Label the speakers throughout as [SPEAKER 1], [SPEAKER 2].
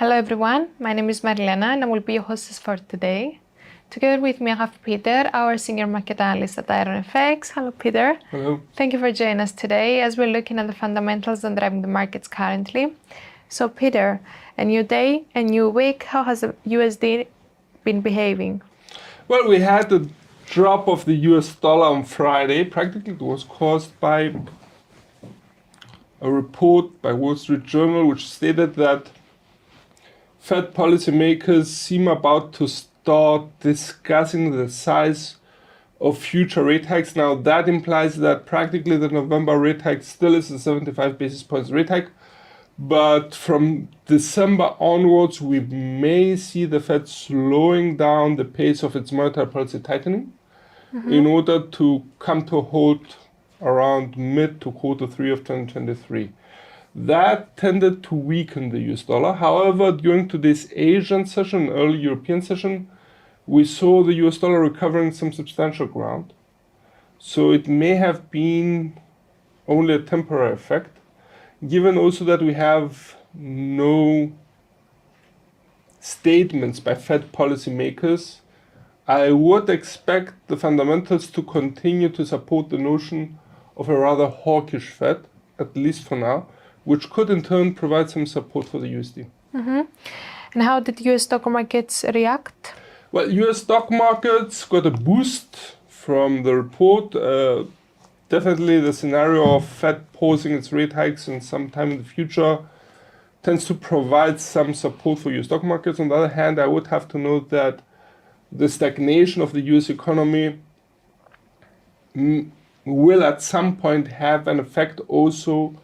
[SPEAKER 1] Hello everyone, my name is Marilena and I will be your hostess for today. Together with me I have Peter, our senior market analyst at IronFX. Hello Peter.
[SPEAKER 2] Hello.
[SPEAKER 1] Thank you for joining us today as we're looking at the fundamentals and driving the markets currently. So Peter, a new day, a new week, how has the USD been behaving?
[SPEAKER 2] Well, we had the drop of the US dollar on Friday. Practically it was caused by a report by Wall Street Journal which stated that Fed policymakers seem about to start discussing the size of future rate hikes. Now that implies that practically the November rate hike still is a 75 basis points rate hike, but from December onwards we may see the Fed slowing down the pace of its monetary policy tightening in order to come to a halt around mid to quarter 3 of 2023. That tended to weaken the US dollar. However, during today's Asian session, early European session, we saw the US dollar recovering some substantial ground. So it may have been only a temporary effect, given also that we have no statements by Fed policymakers. I would expect the fundamentals to continue to support the notion of a rather hawkish Fed, at least for now, which could in turn provide some support for the USD.
[SPEAKER 1] And how did US stock markets react?
[SPEAKER 2] Well, US stock markets got a boost from the report. Definitely the scenario of Fed pausing its rate hikes in some time in the future tends to provide some support for US stock markets. On the other hand, I would have to note that the stagnation of the US economy will at some point have an effect also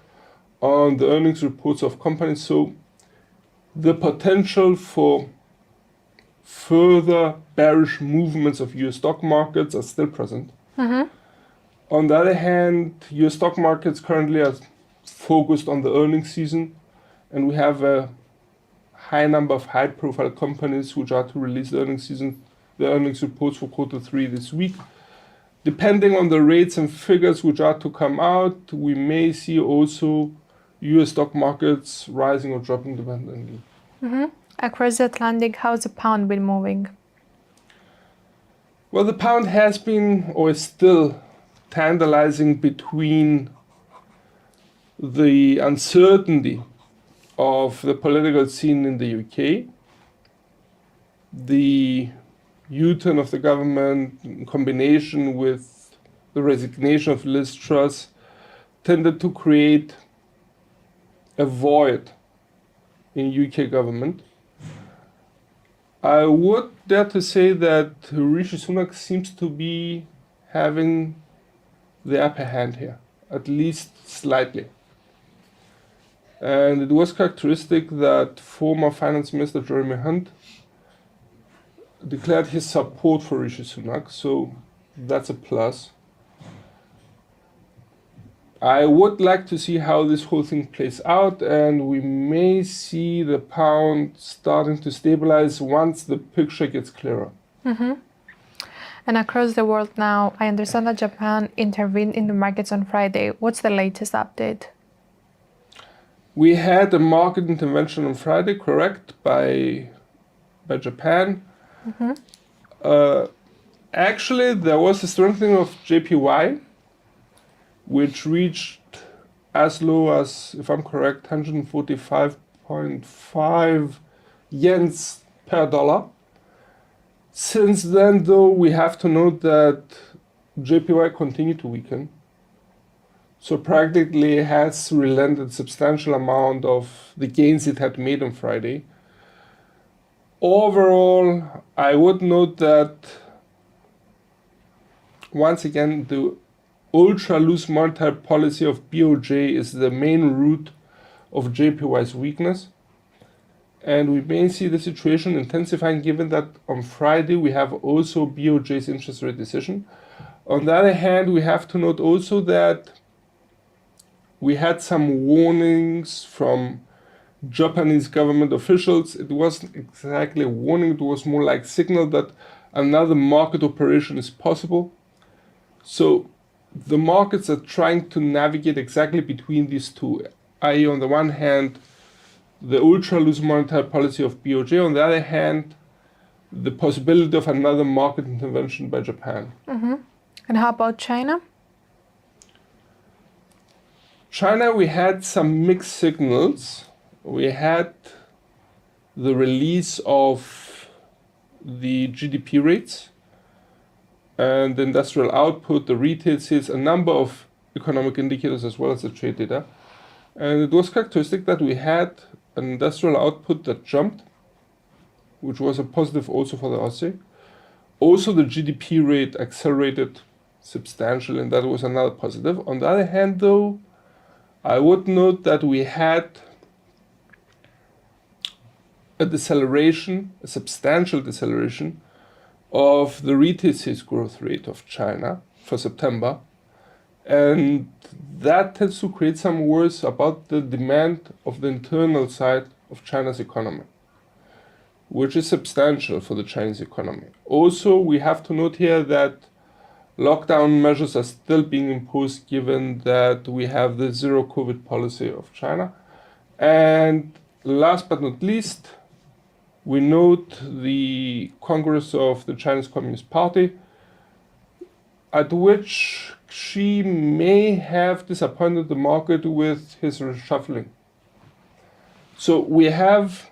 [SPEAKER 2] on the earnings reports of companies. So the potential for further bearish movements of US stock markets are still present. On the other hand, US stock markets currently are focused on the earnings season, and we have a high number of high profile companies which are to release the earnings reports for quarter 3 this week. Depending on the rates and figures which are to come out, we may see also US stock markets rising or dropping dependently.
[SPEAKER 1] Across the Atlantic, how's the pound been moving?
[SPEAKER 2] Well, the pound has been or is still tantalizing between the uncertainty of the political scene in the UK, the U-turn of the government in combination with the resignation of Liz Truss tended to create a void in UK government. I would dare to say that Rishi Sunak seems to be having the upper hand here, at least slightly. And it was characteristic that former Finance Minister Jeremy Hunt declared his support for Rishi Sunak, so that's a plus. I would like to see how this whole thing plays out, and we may see the pound starting to stabilize once the picture gets clearer.
[SPEAKER 1] And across the world now, I understand that Japan intervened in the markets on Friday. What's the latest update?
[SPEAKER 2] We had a market intervention on Friday, correct, by Japan. Actually, there was a strengthening of JPY, which reached as low as, if I'm correct, 145.5 yens per dollar. Since then, though, we have to note that JPY continued to weaken. So practically it has relented a substantial amount of the gains it had made on Friday. Overall, I would note that, once again, the ultra-loose monetary policy of BOJ is the main root of JPY's weakness. And we may see the situation intensifying given that on Friday we have also BOJ's interest rate decision. On the other hand, we have to note also that we had some warnings from Japanese government officials. It wasn't exactly a warning, it was more like signal that another market operation is possible. So the markets are trying to navigate exactly between these two, i.e. on the one hand, the ultra-loose monetary policy of BOJ. On the other hand, the possibility of another market intervention by Japan.
[SPEAKER 1] And how about China?
[SPEAKER 2] China, we had some mixed signals. We had the release of the GDP rates and the industrial output, the retail sales, a number of economic indicators as well as the trade data. And it was characteristic that we had an industrial output that jumped, which was a positive also for the Aussie. Also, the GDP rate accelerated substantially, and that was another positive. On the other hand, though, I would note that we had a deceleration, a substantial deceleration of the retail sales growth rate of China for September. And that tends to create some worries about the demand of the internal side of China's economy, which is substantial for the Chinese economy. Also, we have to note here that lockdown measures are still being imposed given that we have the zero COVID policy of China. And last but not least, we note the Congress of the Chinese Communist Party, at which Xi may have disappointed the market with his reshuffling. So we have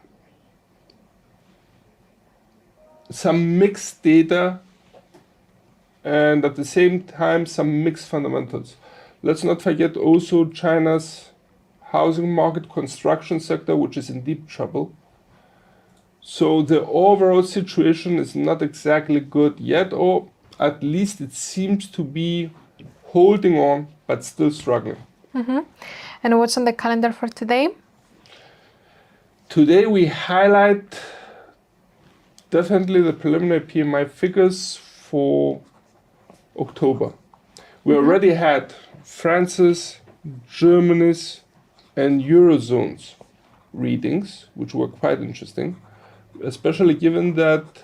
[SPEAKER 2] some mixed data and at the same time some mixed fundamentals. Let's not forget also China's housing market construction sector, which is in deep trouble. So the overall situation is not exactly good yet, or at least it seems to be holding on, but still struggling.
[SPEAKER 1] And what's on the calendar for today?
[SPEAKER 2] Today we highlight definitely the preliminary PMI figures for October. We already had France's, Germany's, and Eurozone's readings, which were quite interesting, especially given that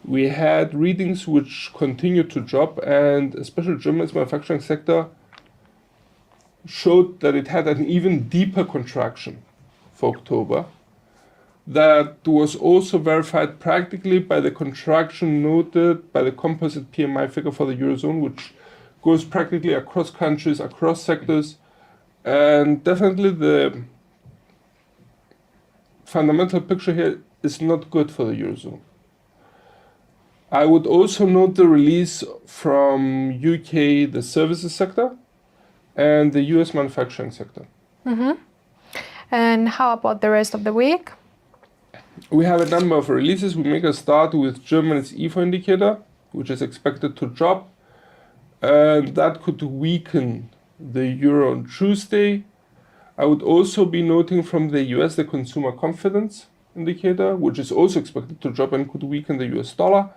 [SPEAKER 2] we had readings which continued to drop, and especially Germany's manufacturing sector showed that it had an even deeper contraction for October. That was also verified practically by the contraction noted by the composite PMI figure for the Eurozone, which goes practically across countries, across sectors, and definitely the fundamental picture here is not good for the Eurozone. I would also note the release from UK, the services sector, and the US manufacturing sector.
[SPEAKER 1] And how about the rest of the week?
[SPEAKER 2] We have a number of releases. We make a start with Germany's IFO indicator, which is expected to drop, and that could weaken the euro on Tuesday. I would also be noting from the US the consumer confidence indicator, which is also expected to drop and could weaken the US dollar.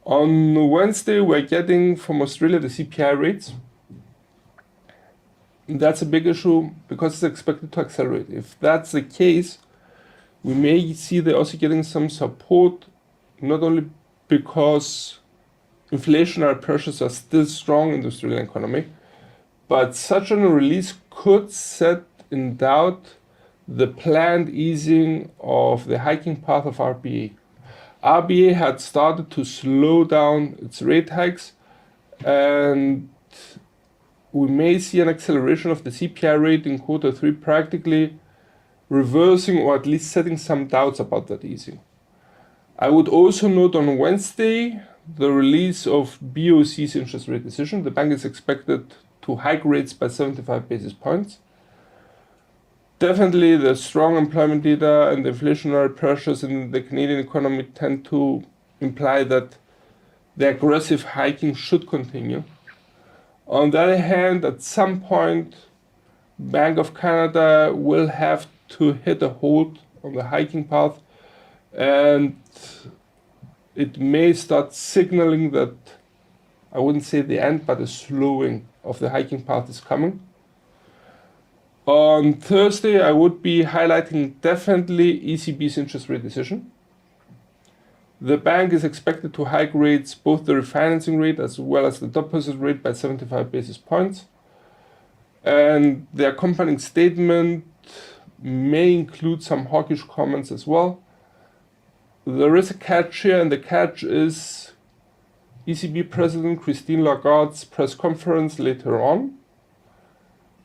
[SPEAKER 2] On Wednesday, we're getting from Australia the CPI rates. That's a big issue because it's expected to accelerate. If that's the case, we may see they're also getting some support, not only because inflationary pressures are still strong in the Australian economy, but such a release could set in doubt the planned easing of the hiking path of RBA. RBA had started to slow down its rate hikes, and we may see an acceleration of the CPI rate in Q3, practically reversing or at least setting some doubts about that easing. I would also note on Wednesday the release of BOC's interest rate decision. The bank is expected to hike rates by 75 basis points. Definitely the strong employment data and the inflationary pressures in the Canadian economy tend to imply that the aggressive hiking should continue. On the other hand, at some point, Bank of Canada will have to hit a halt on the hiking path, and it may start signaling that, I wouldn't say the end, but a slowing of the hiking path is coming. On Thursday, I would be highlighting definitely ECB's interest rate decision. The bank is expected to hike rates, both the refinancing rate as well as the deposit rate, by 75 basis points. And the accompanying statement may include some hawkish comments as well. There is a catch here, and the catch is ECB President Christine Lagarde's press conference later on,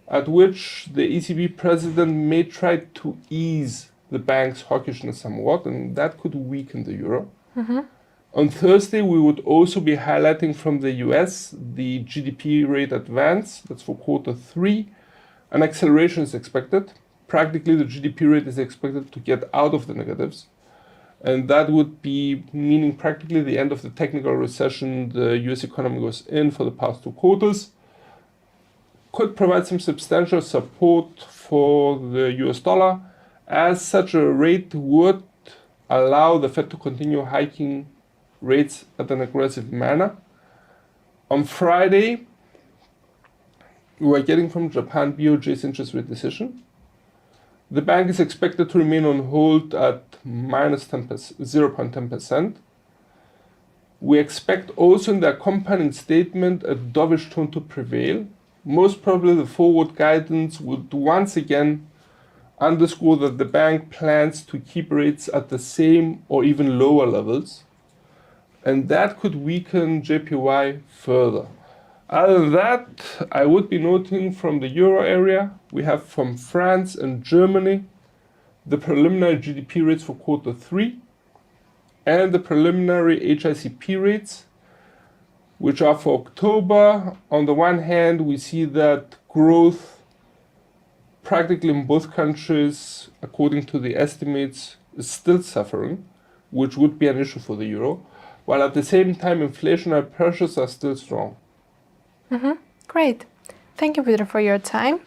[SPEAKER 2] at which the ECB President may try to ease the bank's hawkishness somewhat, and that could weaken the euro. On Thursday, we would also be highlighting from the US the GDP rate advance, that's for Q3. An acceleration is expected. Practically, the GDP rate is expected to get out of the negatives. And that would be meaning practically the end of the technical recession the US economy was in for the past 2 quarters. Could provide some substantial support for the US dollar, as such a rate would allow the Fed to continue hiking rates at an aggressive manner. On Friday, we are getting from Japan BOJ's interest rate decision. The bank is expected to remain on hold at minus 0.10%. We expect also in the accompanying statement a dovish tone to prevail. Most probably the forward guidance would once again underscore that the bank plans to keep rates at the same or even lower levels, and that could weaken JPY further. Other than that, I would be noting from the euro area, we have from France and Germany the preliminary GDP rates for Q3 and the preliminary HICP rates, which are for October. On the one hand, we see that growth practically in both countries, according to the estimates, is still suffering, which would be an issue for the euro, while at the same time inflationary pressures are still strong.
[SPEAKER 1] Great. Thank you, Peter, for your time,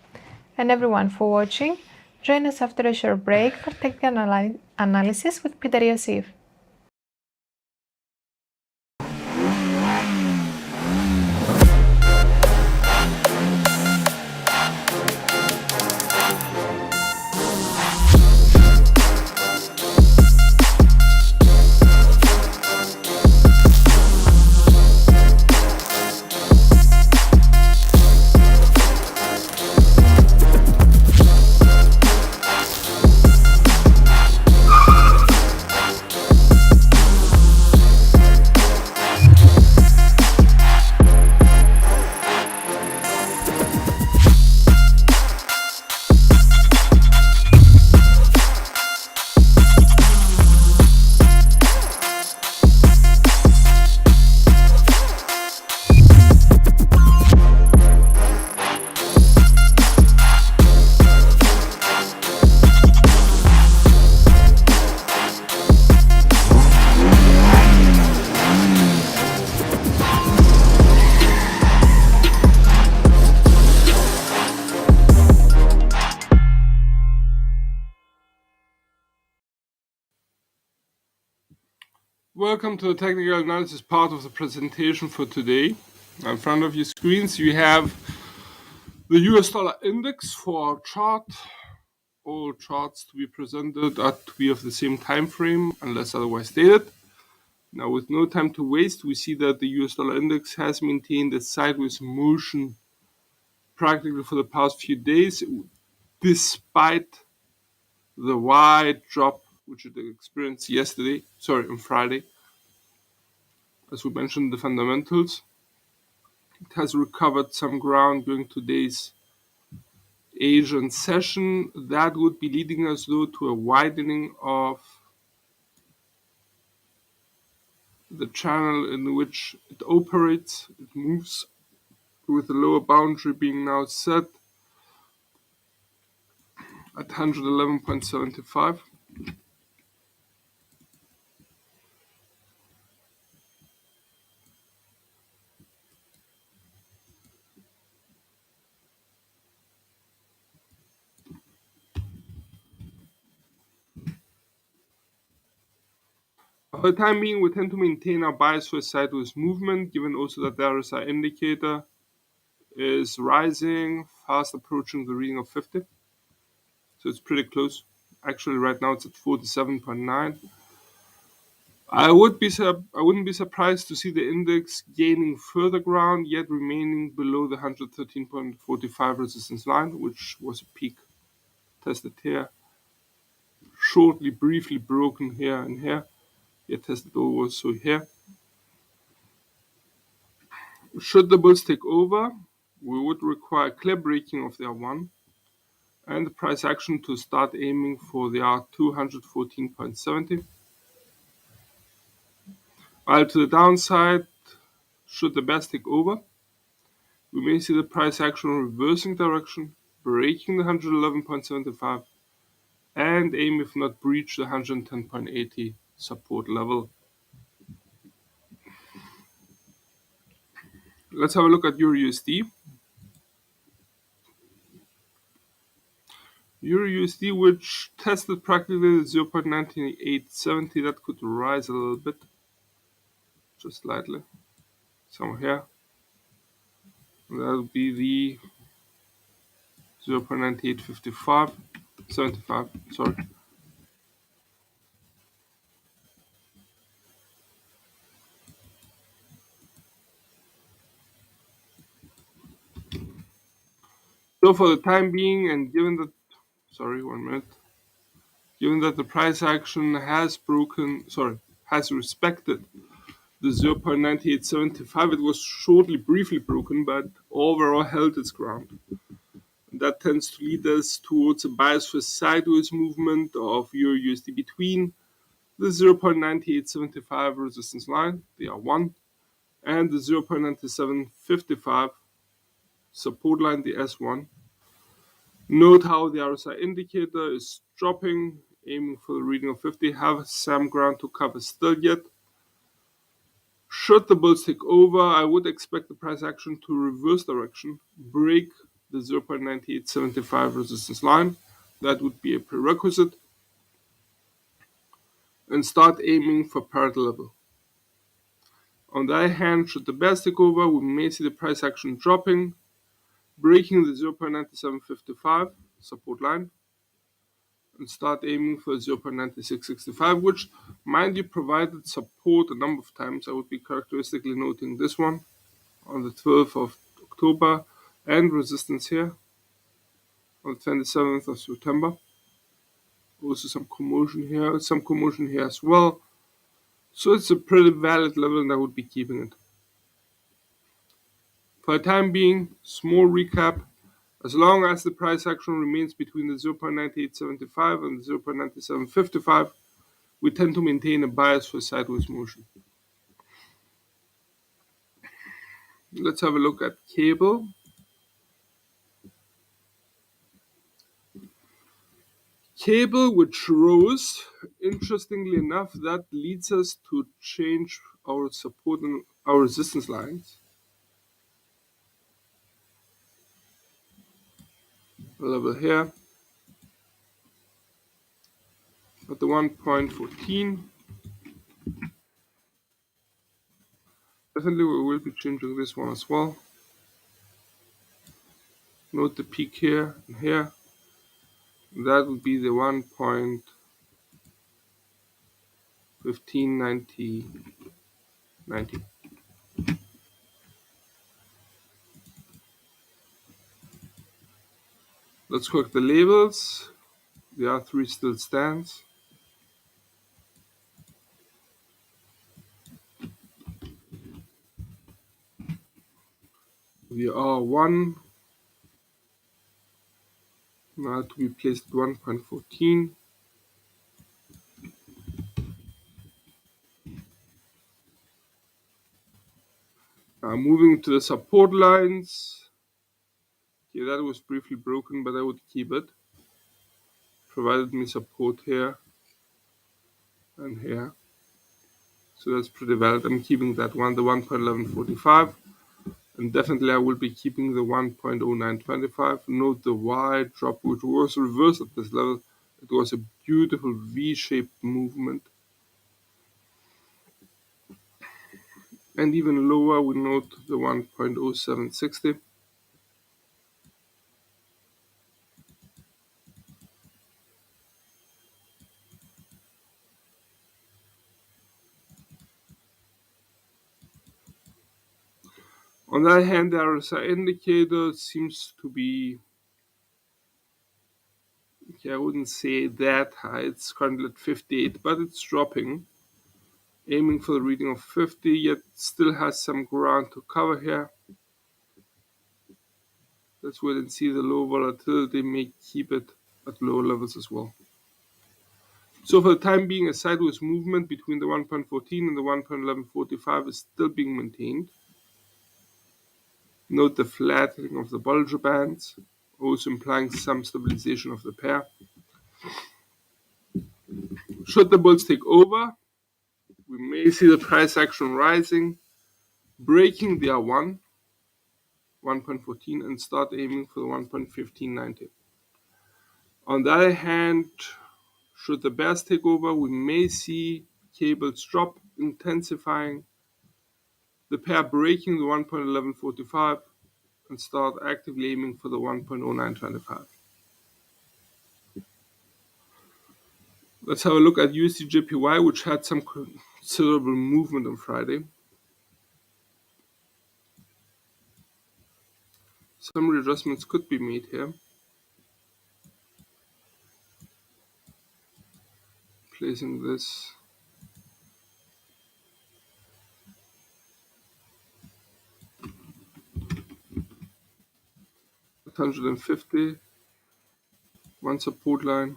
[SPEAKER 1] and everyone for watching. Join us after a short break for technical analysis with Peter Iosif.
[SPEAKER 2] Welcome to the technical analysis part of the presentation for today. In front of your screens, you have the US dollar index for our chart. All charts to be presented are to be of the same time frame, unless otherwise stated. Now, with no time to waste, we see that the US dollar index has maintained a sideways motion practically for the past few days, despite the wide drop which it experienced on Friday. As we mentioned, the fundamentals. It has recovered some ground during today's Asian session. That would be leading us, though, to a widening of the channel in which it operates. It moves with the lower boundary being now set at 111.75. For the time being, we tend to maintain our bias for a sideways movement, given also that the RSI indicator is rising, fast approaching the reading of 50. So it's pretty close. Actually, right now it's at 47.9. I wouldn't be surprised to see the index gaining further ground, yet remaining below the 113.45 resistance line, which was a peak tested here shortly, briefly broken here and here. It tested over, so here. Should the bulls take over, we would require clear breaking of the R1 and the price action to start aiming for the R214.70. While to the downside, should the bears take over, we may see the price action reversing direction, breaking the 111.75 and aim if not breach the 110.80 support level. Let's have a look at EURUSD. EURUSD, which tested practically the 0.9870, that could rise a little bit, just slightly, somewhere here. That would be the 0.9855, 75, sorry. So for the time being, and given that, sorry, 1 minute, given that the price action has respected the 0.9875, it was shortly, briefly broken, but overall held its ground. And that tends to lead us towards a bias for sideways movement of EURUSD between the 0.9875 resistance line, the R1, and the 0.9755 support line, the S1. Note how the RSI indicator is dropping, aiming for the reading of 50, have some ground to cover still yet. Should the bulls take over, I would expect the price action to reverse direction, break the 0.9875 resistance line. That would be a prerequisite. And start aiming for parity level. On the other hand, should the bears take over, we may see the price action dropping, breaking the 0.9755 support line, and start aiming for 0.9665, which, mind you, provided support a number of times. I would be characteristically noting this one on the 12th of October and resistance here on the 27th of September. Also some commotion here as well. So it's a pretty valid level and I would be keeping it. For the time being, small recap. As long as the price action remains between the 0.9875 and the 0.9755, we tend to maintain a bias for sideways motion. Let's have a look at cable. Cable which rose, interestingly enough, that leads us to change our support and our resistance lines. A level here at the 1.14. Definitely we will be changing this one as well. Note the peak here and here. That would be the 1.1590. Let's correct the labels. The R3 still stands. The R1 now to be placed at 1.14. Moving to the support lines. Okay, that was briefly broken, but I would keep it. Provided me support here and here. So that's pretty valid. I'm keeping that one, the 1.1145. And definitely I will be keeping the 1.0925. Note the wide drop, which was reversed at this level. It was a beautiful V-shaped movement. And even lower, we note the 1.0760. On the other hand, the RSI indicator seems to be Okay, I wouldn't say that high. It's currently at 58, but it's dropping. Aiming for the reading of 50, yet still has some ground to cover here. Let's wait and see. The low volatility may keep it at lower levels as well. So for the time being, a sideways movement between the 1.14 and the 1.1145 is still being maintained. Note the flattening of the Bollinger Bands, also implying some stabilization of the pair. Should the bulls take over, we may see the price action rising, breaking the R1, 1.14, and start aiming for the 1.1590. On the other hand, should the bears take over, we may see cables drop, intensifying, the pair breaking the 1.1145 and start actively aiming for the 1.0925. Let's have a look at USD/JPY, which had some considerable movement on Friday. Some readjustments could be made here. Placing this at 150, one support line.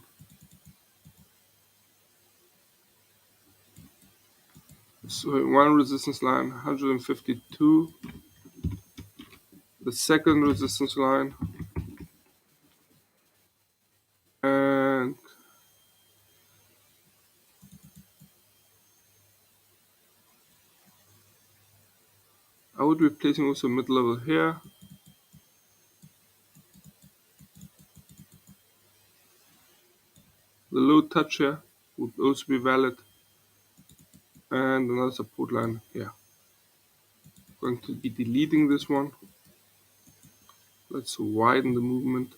[SPEAKER 2] So one resistance line, 152. The second resistance line, and I would be placing also mid-level here. The low touch here would also be valid, and another support line here. Going to be deleting this one. Let's widen the movement.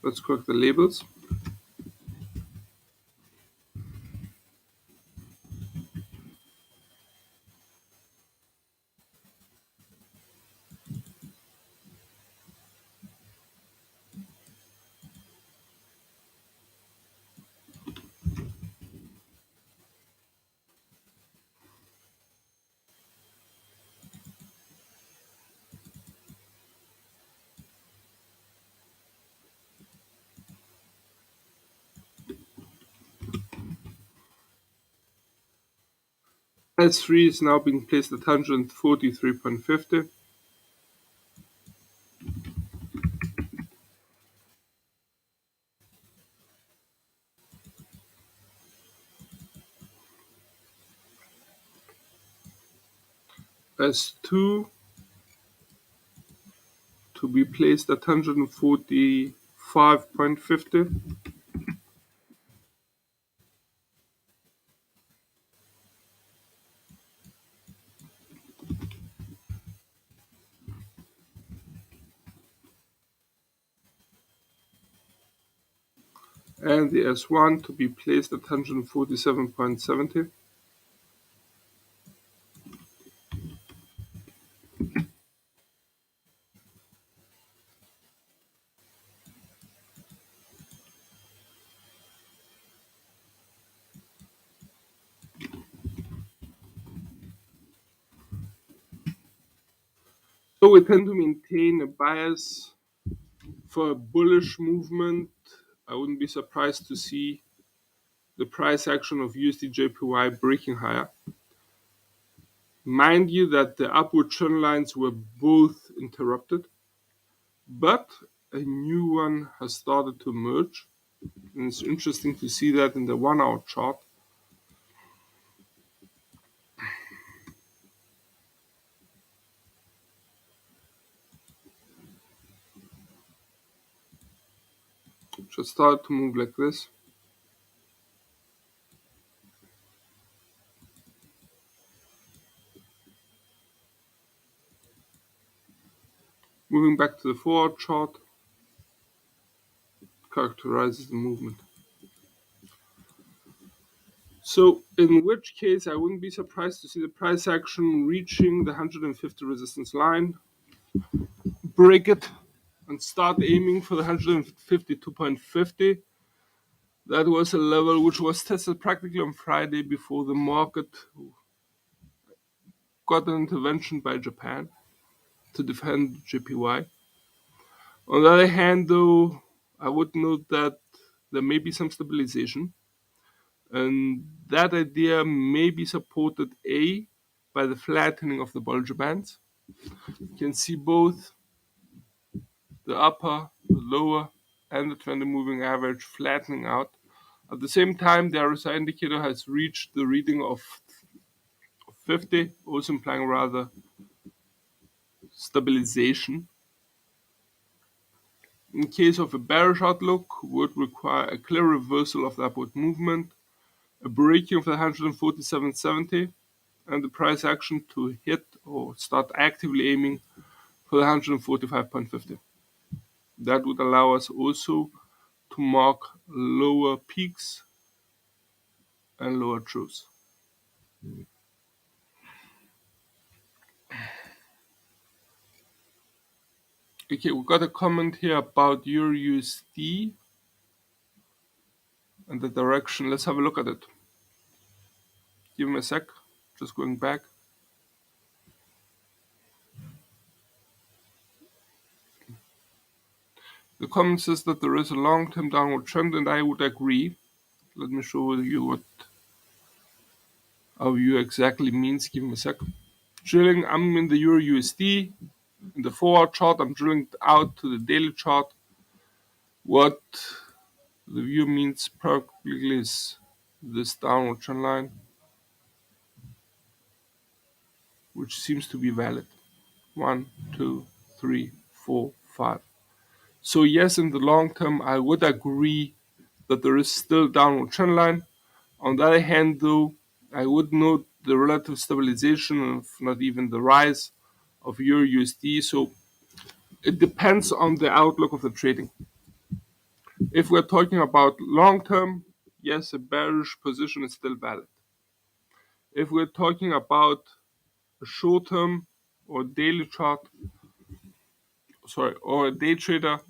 [SPEAKER 2] Let's correct the labels. S3 is now being placed at 143.50. S2 to be placed at 145.50. And the S1 to be placed at 147.70. So we tend to maintain a bias for a bullish movement. I wouldn't be surprised to see the price action of USD/JPY breaking higher. Mind you that the upward trend lines were both interrupted, but a new one has started to emerge. And it's interesting to see that in the 1 hour chart. Just started to move like this. Moving back to the 4 hour chart, characterizes the movement. So in which case I wouldn't be surprised to see the price action reaching the 150 resistance line, break it, and start aiming for the 152.50. That was a level which was tested practically on Friday before the market got an intervention by Japan to defend JPY. On the other hand, though, I would note that there may be some stabilization, and that idea may be supported A, by the flattening of the Bollinger Bands. You can see both the upper, the lower, and the 20 moving average flattening out. At the same time, the RSI indicator has reached the reading of 50, also implying rather stabilization. In case of a bearish outlook, would require a clear reversal of the upward movement, a breaking of the 147.70, and the price action to hit or start actively aiming for the 145.50. That would allow us also to mark lower peaks and lower truths. Okay, we got a comment here about Euro USD and the direction. Let's have a look at it. Give me a sec. Just going back. The comment says that there is a long-term downward trend, and I would agree. Let me show you what our view exactly means. Give me a sec. Drilling, I'm in the Euro USD. In the 4-hour chart, I'm drilling out to the daily chart. What the view means practically is this downward trend line, which seems to be valid. 1, 2, 3, 4, 5. So yes, in the long term, I would agree that there is still downward trend line. On the other hand, though, I would note the relative stabilization, if not even the rise of Euro USD. So it depends on the outlook of the trading. If we're talking about long term, yes, a bearish position is still valid. If we're talking about a short term or daily chart, or a day trader,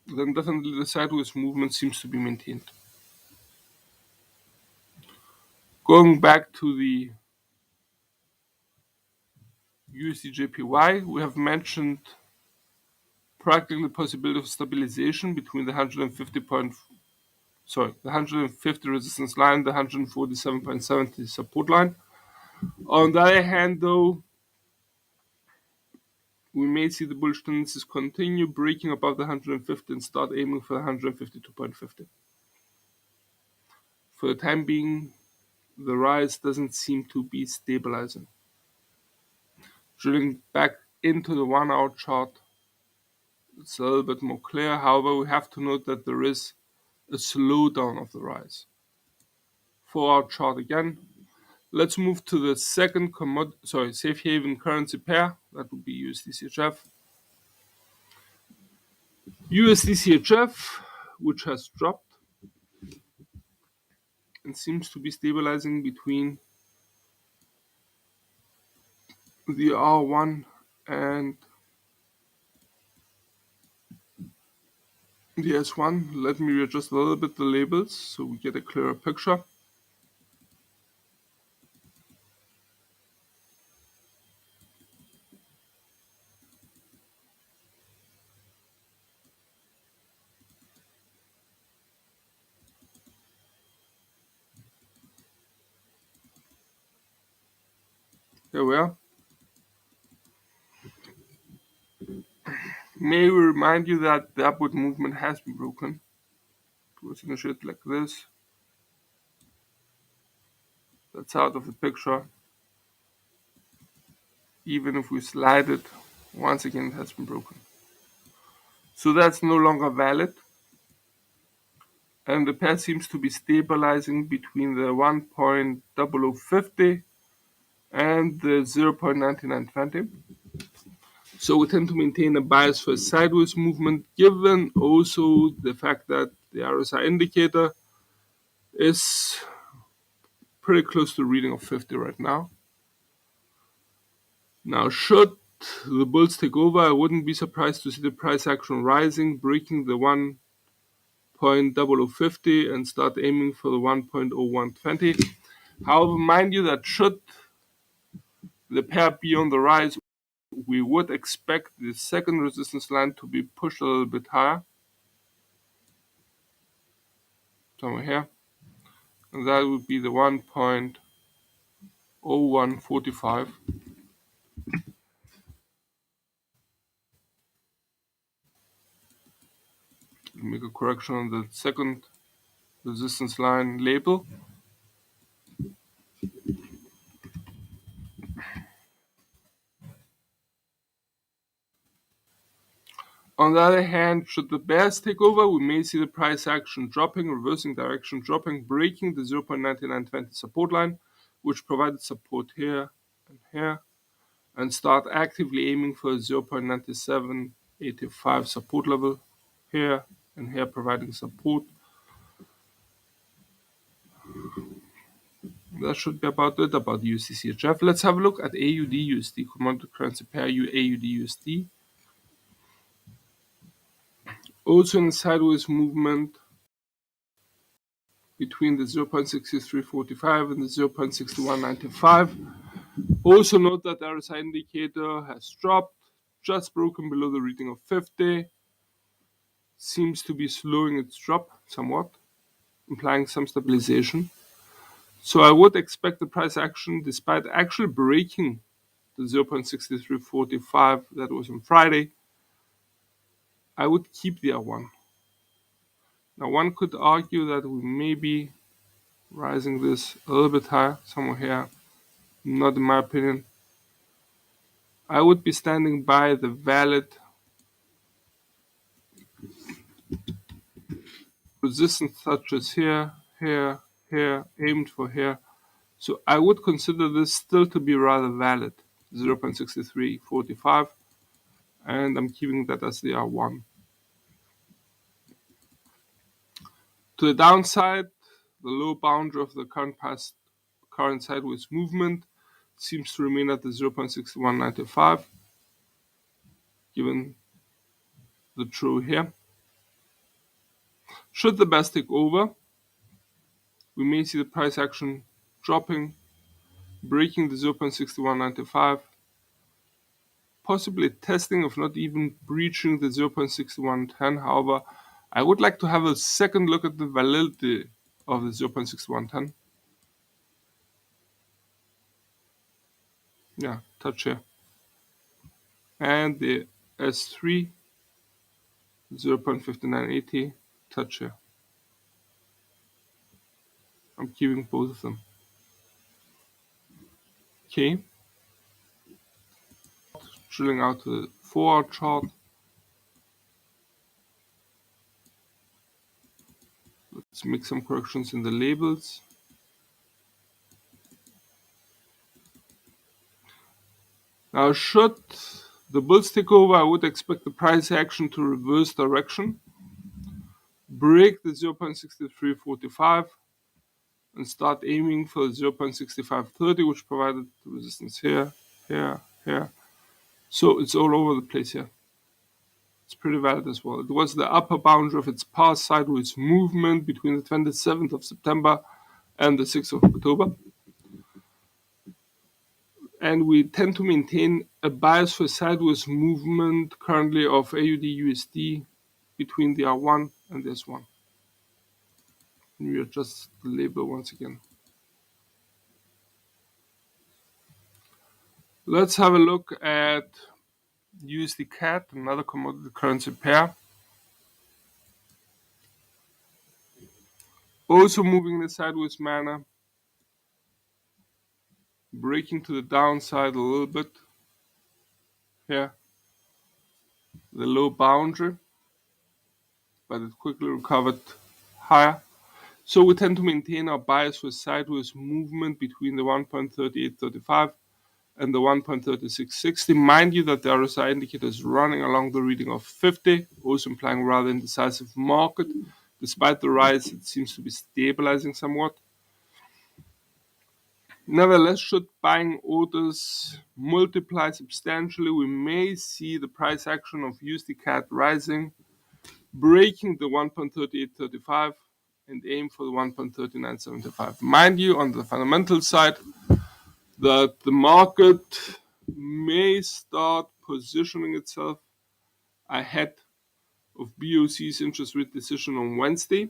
[SPEAKER 2] then definitely the sideways movement seems to be maintained. Going back to the USD/JPY, we have mentioned practically the possibility of stabilization between the 150 resistance line, the 147.70 support line. On the other hand, though, we may see the bullish tendencies continue breaking above the 150 and start aiming for the 152.50. For the time being, the rise doesn't seem to be stabilizing. Drilling back into the 1-hour chart, it's a little bit more clear. However, we have to note that there is a slowdown of the rise. 4-hour chart again. Let's move to the second safe haven currency pair. That would be USD/CHF. USD/CHF, which has dropped and seems to be stabilizing between the R1 and the S1. Let me readjust a little bit the labels so we get a clearer picture. There we are. May we remind you that the upward movement has been broken. It was initiated like this. That's out of the picture. Even if we slide it, once again it has been broken. So that's no longer valid. And the pair seems to be stabilizing between the 1.0050 and the 0.9920. So we tend to maintain a bias for a sideways movement, given also the fact that the RSI indicator is pretty close to the reading of 50 right now. Now, should the bulls take over, I wouldn't be surprised to see the price action rising, breaking the 1.0050 and start aiming for the 1.0120. However, mind you that should the pair be on the rise, we would expect the second resistance line to be pushed a little bit higher, somewhere here, and that would be the 1.0145. Make a correction on the second resistance line label. On the other hand, should the bears take over, we may see the price action dropping, reversing direction dropping, breaking the 0.9920 support line, which provided support here and here, and start actively aiming for a 0.9785 support level here and here, providing support. That should be about it about the USD-CHF. Let's have a look at AUD-USD, commodity currency pair AUD-USD. Also in sideways movement between the 0.6345 and the 0.6195. Also note that the RSI indicator has dropped, just broken below the reading of 50. Seems to be slowing its drop somewhat, implying some stabilization. So I would expect the price action, despite actually breaking the 0.6345 that was on Friday, I would keep the R1. Now one could argue that we may be rising this a little bit higher, somewhere here. Not in my opinion. I would be standing by the valid resistance touches here, here, here, aimed for here. So I would consider this still to be rather valid, 0.6345, and I'm keeping that as the R1. To the downside, the low boundary of the current sideways movement seems to remain at the 0.6195, given the true here. Should the bears take over, we may see the price action dropping, breaking the 0.6195, possibly testing, if not even breaching the 0.6110. However, I would like to have a second look at the validity of the 0.6110. Yeah, touch here. And the S3, 0.5980, touch here. I'm keeping both of them. Okay. Drilling out to the 4-hour chart. Let's make some corrections in the labels. Now, should the bulls take over, I would expect the price action to reverse direction, break the 0.6345, and start aiming for 0.6530, which provided the resistance here, here, here. So it's all over the place here. It's pretty valid as well. It was the upper boundary of its past sideways movement between the 27th of September and the 6th of October. And we tend to maintain a bias for sideways movement currently of AUD-USD between the R1 and this one. We adjust the label once again. Let's have a look at USD CAD, another commodity currency pair. Also moving in a sideways manner, breaking to the downside a little bit here, the low boundary, but it quickly recovered higher. So we tend to maintain our bias for sideways movement between the 1.3835 and the 1.3660. Mind you that the RSI indicator is running along the reading of 50, also implying rather indecisive market. Despite the rise, it seems to be stabilizing somewhat. Nevertheless, should buying orders multiply substantially, we may see the price action of USD CAD rising, breaking the 1.3835 and aim for the 1.3975. Mind you, on the fundamental side, that the market may start positioning itself ahead of BOC's interest rate decision on Wednesday.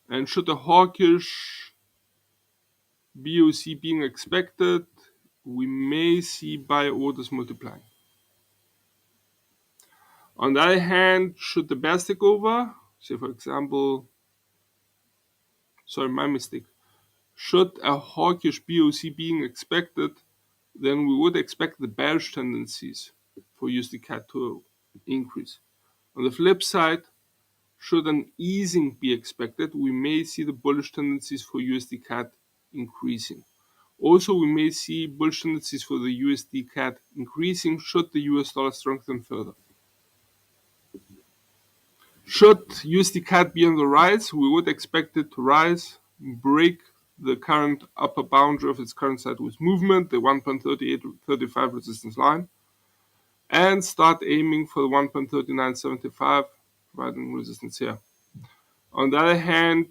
[SPEAKER 2] And should a hawkish BOC being expected, we may see buy orders multiplying. On the other hand, should the bears take over, say for example, sorry, my mistake, should a hawkish BOC being expected, then we would expect the bearish tendencies for USD CAD to increase. On the flip side, should an easing be expected, we may see the bullish tendencies for USD CAD increasing. Also, we may see bullish tendencies for the USD CAD increasing should the US dollar strengthen further. Should USD CAD be on the rise, we would expect it to rise, break the current upper boundary of its current sideways movement, the 1.3835 resistance line, and start aiming for the 1.3975, providing resistance here. On the other hand,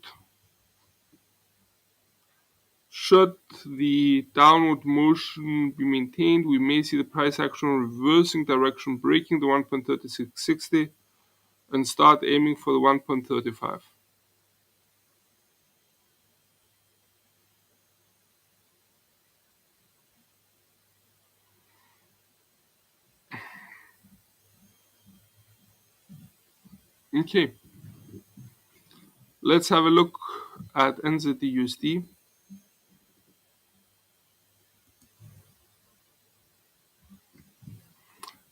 [SPEAKER 2] should the downward motion be maintained, we may see the price action reversing direction, breaking the 1.3660 and start aiming for the 1.35. Okay, let's have a look at NZD-USD.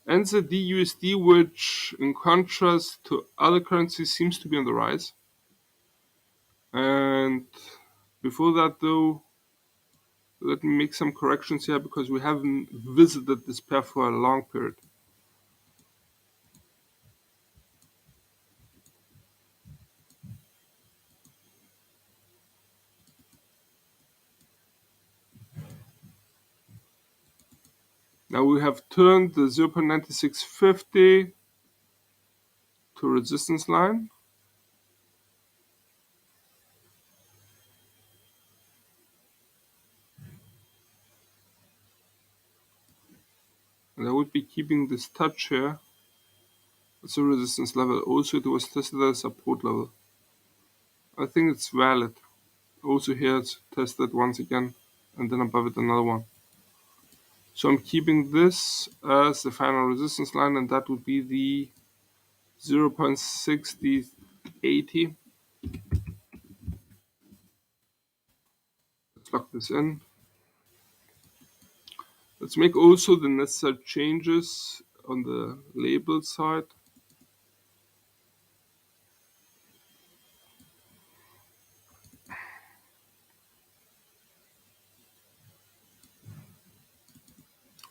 [SPEAKER 2] NZD-USD, which in contrast to other currencies seems to be on the rise. And before that though, let me make some corrections here because we haven't visited this pair for a long period. Now we have turned the 0.9650 to resistance line. And I would be keeping this touch here as a resistance level. Also, it was tested as support level. I think it's valid. Also here it's tested once again, and then above it another one. So I'm keeping this as the final resistance line, and that would be the 0.6080. Let's lock this in. Let's make also the necessary changes on the label side.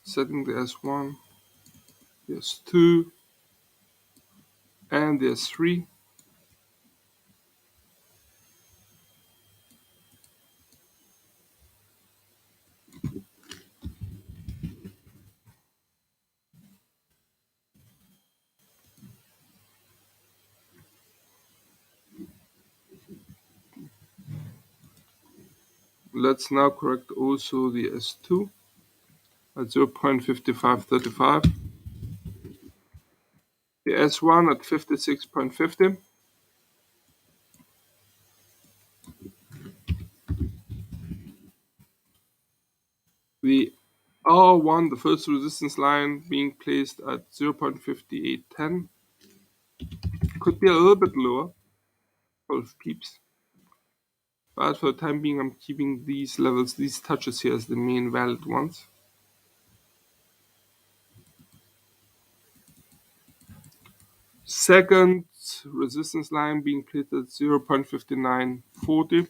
[SPEAKER 2] Setting the S1, the S2, and the S3. Let's now correct also the S2 at 0.5535. The S1 at 56.50. The R1, the first resistance line, being placed at 0.5810. Could be a little bit lower, 12 pips. But for the time being, I'm keeping these levels, these touches here as the main valid ones. Second resistance line being placed at 0.5940.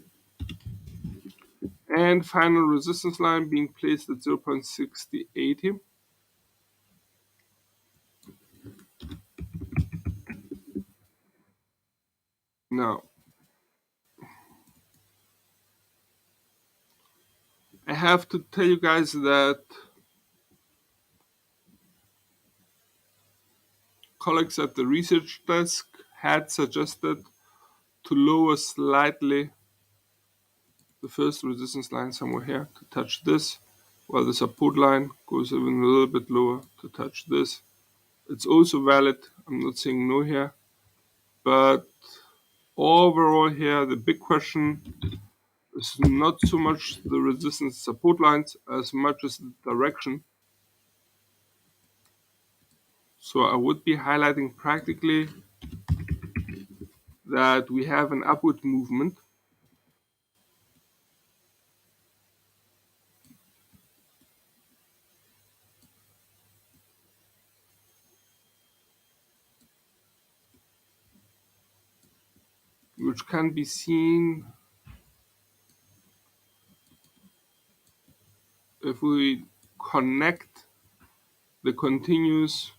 [SPEAKER 2] And final resistance line being placed at 0.6080. Now, have to tell you guys that colleagues at the research desk had suggested to lower slightly the first resistance line somewhere here to touch this, while the support line goes even a little bit lower to touch this. It's also valid. I'm not saying no here, but overall here the big question is not so much the resistance support lines as much as the direction. So I would be highlighting practically that we have an upward movement, which can be seen if we connect the continuous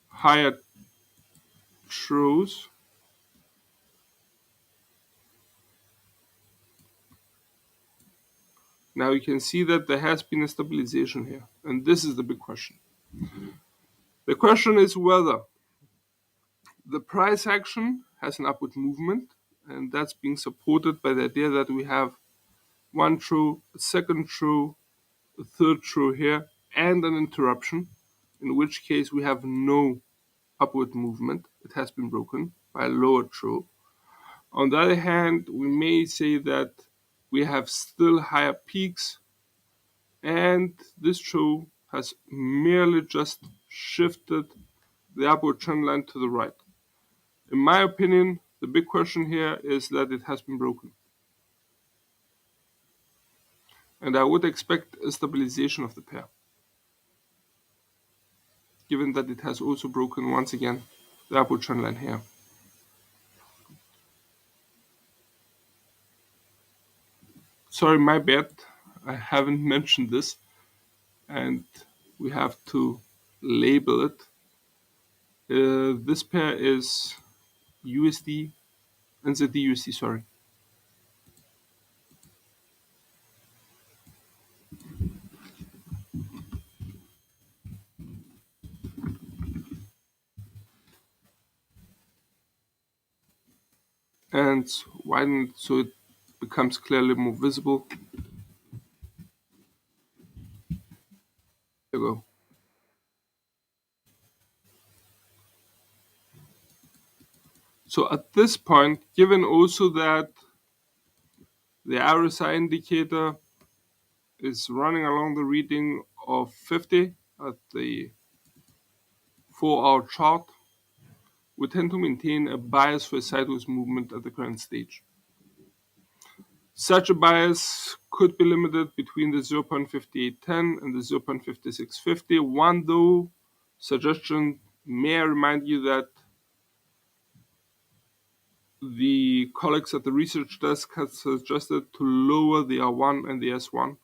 [SPEAKER 2] higher throws. Now you can see that there has been a stabilization here, and this is the big question. The question is whether the price action has an upward movement, and that's being supported by the idea that we have one throw, a second throw, a third throw here, and an interruption, in which case we have no upward movement. It has been broken by a lower throw. On the other hand, we may say that we have still higher peaks, and this throw has merely just shifted the upward trend line to the right. In my opinion, the big question here is that it has been broken. And I would expect a stabilization of the pair, given that it has also broken once again the upward trend line here. Sorry, my bad, I haven't mentioned this, and we have to label it. This pair is USD, NZD USD, sorry. And widen it so it becomes clearly more visible. There you go. So at this point, given also that the RSI indicator is running along the reading of 50 at the 4-hour chart, we tend to maintain a bias for a sideways movement at the current stage. Such a bias could be limited between the 0.5810 and the 0.5650. One though suggestion, may I remind you that the colleagues at the research desk have suggested to lower the R1 and the S1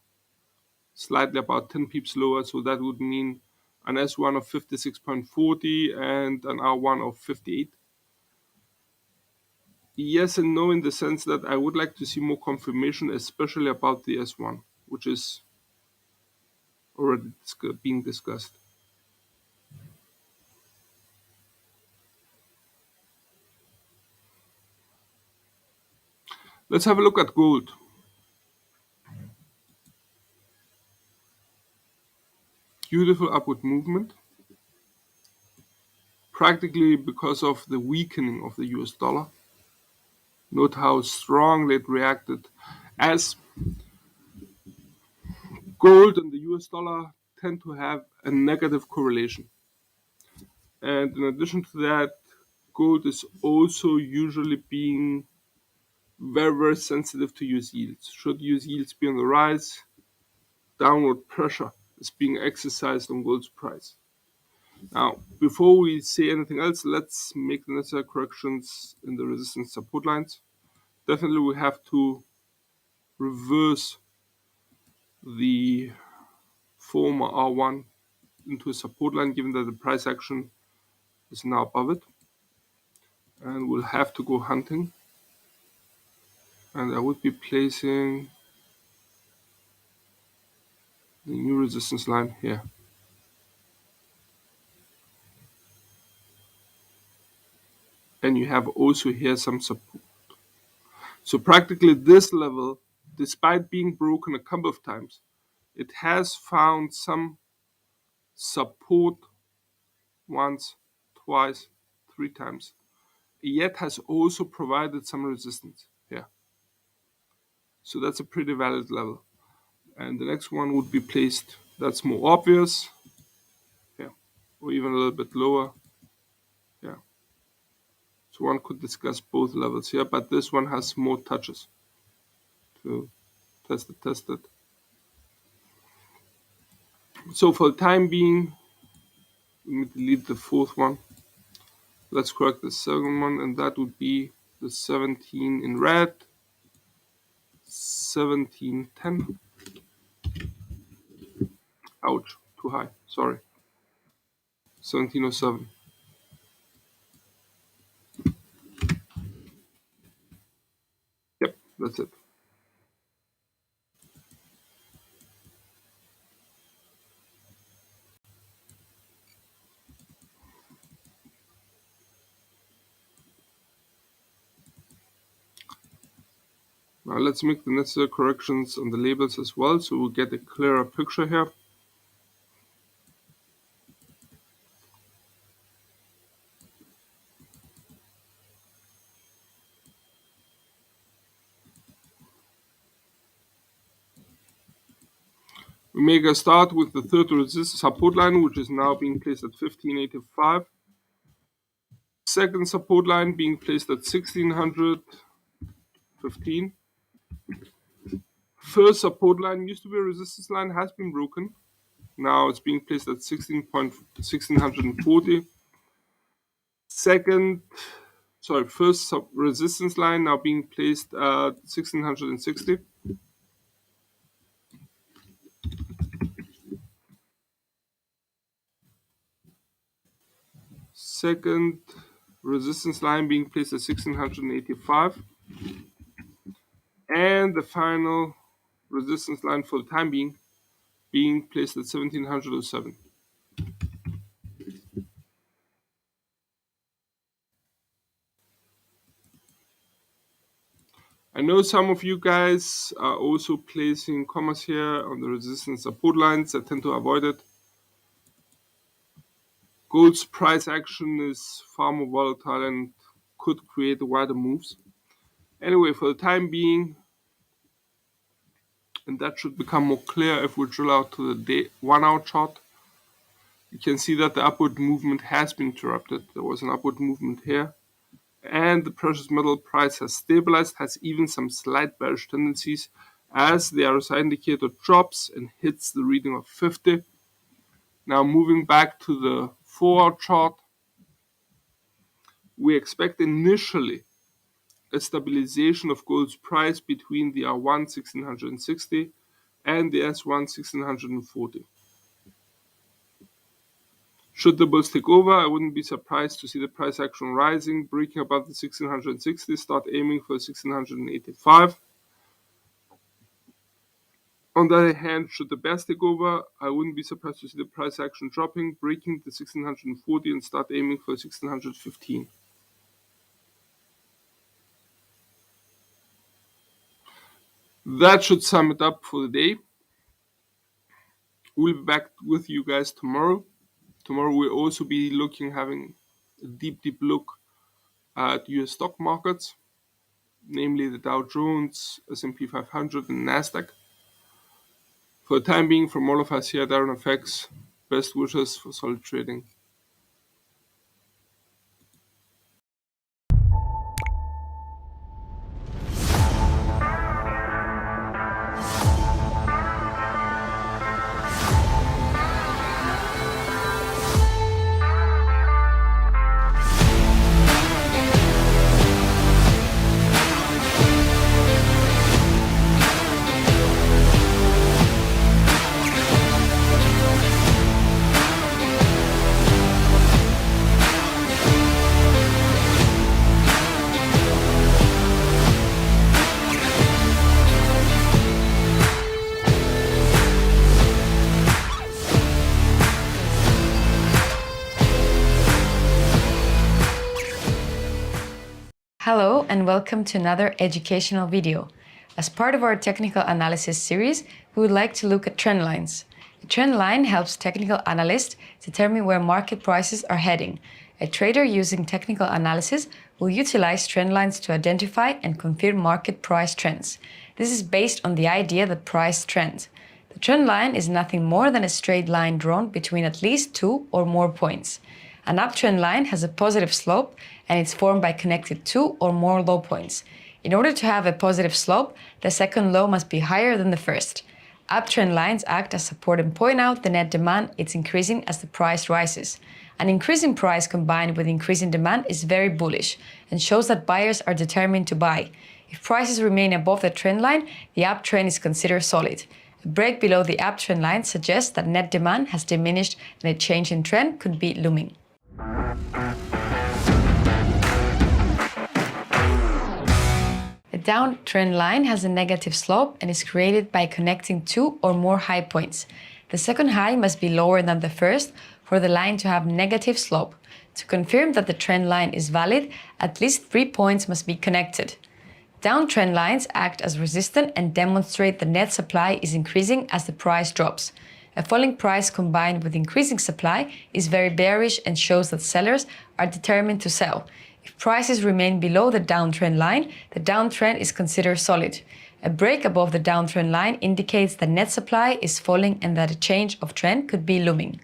[SPEAKER 2] slightly, about 10 pips lower, so that would mean an S1 of 56.40 and an R1 of 58. Yes and no, in the sense that I would like to see more confirmation, especially about the S1, which is already being discussed. Let's have a look at gold. Beautiful upward movement, practically because of the weakening of the US dollar. Note how strongly it reacted, as gold and the US dollar tend to have a negative correlation. And in addition to that, gold is also usually being very, very sensitive to US yields. Should US yields be on the rise, downward pressure is being exercised on gold's price. Now, before we say anything else, let's make the necessary corrections in the resistance support lines. Definitely we have to reverse the former R1 into a support line, given that the price action is now above it. And we'll have to go hunting. And I would be placing the new resistance line here. And you have also here some support. So practically this level, despite being broken a couple of times, it has found some support once, twice, 3 times, yet has also provided some resistance here. So that's a pretty valid level. And the next one would be placed, that's more obvious, yeah, or even a little bit lower, yeah. So one could discuss both levels here, but this one has more touches to test it. So for the time being, let me delete the fourth one. Let's correct the second one, and that would be the 17 in red, 1710. Ouch, too high, sorry. 1707. Yep, that's it. Now let's make the necessary corrections on the labels as well, so we'll get a clearer picture here. We make a start with the third resistance support line, which is now being placed at 1585. Second support line being placed at 1615. First support line used to be a resistance line, has been broken. Now it's being placed at 1640. First resistance line now being placed at 1660. Second resistance line being placed at 1685. And the final resistance line for the time being placed at 1707. I know some of you guys are also placing commas here on the resistance support lines. I tend to avoid it. Gold's price action is far more volatile and could create wider moves. Anyway, for the time being, and that should become more clear if we drill out to the day 1 hour chart, you can see that the upward movement has been interrupted. There was an upward movement here, and the precious metal price has stabilized, has even some slight bearish tendencies as the RSI indicator drops and hits the reading of 50. Now moving back to the 4 hour chart, we expect initially a stabilization of gold's price between the R1 1660 and the S1 1640. Should the bulls take over, I wouldn't be surprised to see the price action rising, breaking above the 1660, start aiming for 1685. On the other hand, should the bears take over, I wouldn't be surprised to see the price action dropping, breaking the 1640 and start aiming for 1615. That should sum it up for the day. We'll be back with you guys tomorrow. Tomorrow we'll also be having a deep look at US stock markets, namely the Dow Jones, S&P 500, and Nasdaq. For the time being, from all of us here at IronFX, best wishes for solid trading.
[SPEAKER 3] Hello and welcome to another educational video. As part of our technical analysis series, we would like to look at trend lines. A trend line helps technical analysts determine where market prices are heading. A trader using technical analysis will utilize trend lines to identify and confirm market price trends. This is based on the idea that price trends. The trend line is nothing more than a straight line drawn between at least 2 or more points. An uptrend line has a positive slope and it's formed by connected 2 or more low points. In order to have a positive slope, the second low must be higher than the first. Uptrend lines act as support and point out the net demand it's increasing as the price rises. An increasing price combined with increasing demand is very bullish and shows that buyers are determined to buy. If prices remain above the trend line, the uptrend is considered solid. A break below the uptrend line suggests that net demand has diminished and a change in trend could be looming. A downtrend line has a negative slope and is created by connecting 2 or more high points. The second high must be lower than the first for the line to have negative slope. To confirm that the trend line is valid, at least 3 points must be connected. Downtrend lines act as resistance and demonstrate the net supply is increasing as the price drops. A falling price combined with increasing supply is very bearish and shows that sellers are determined to sell. If prices remain below the downtrend line, the downtrend is considered solid. A break above the downtrend line indicates that net supply is falling and that a change of trend could be looming.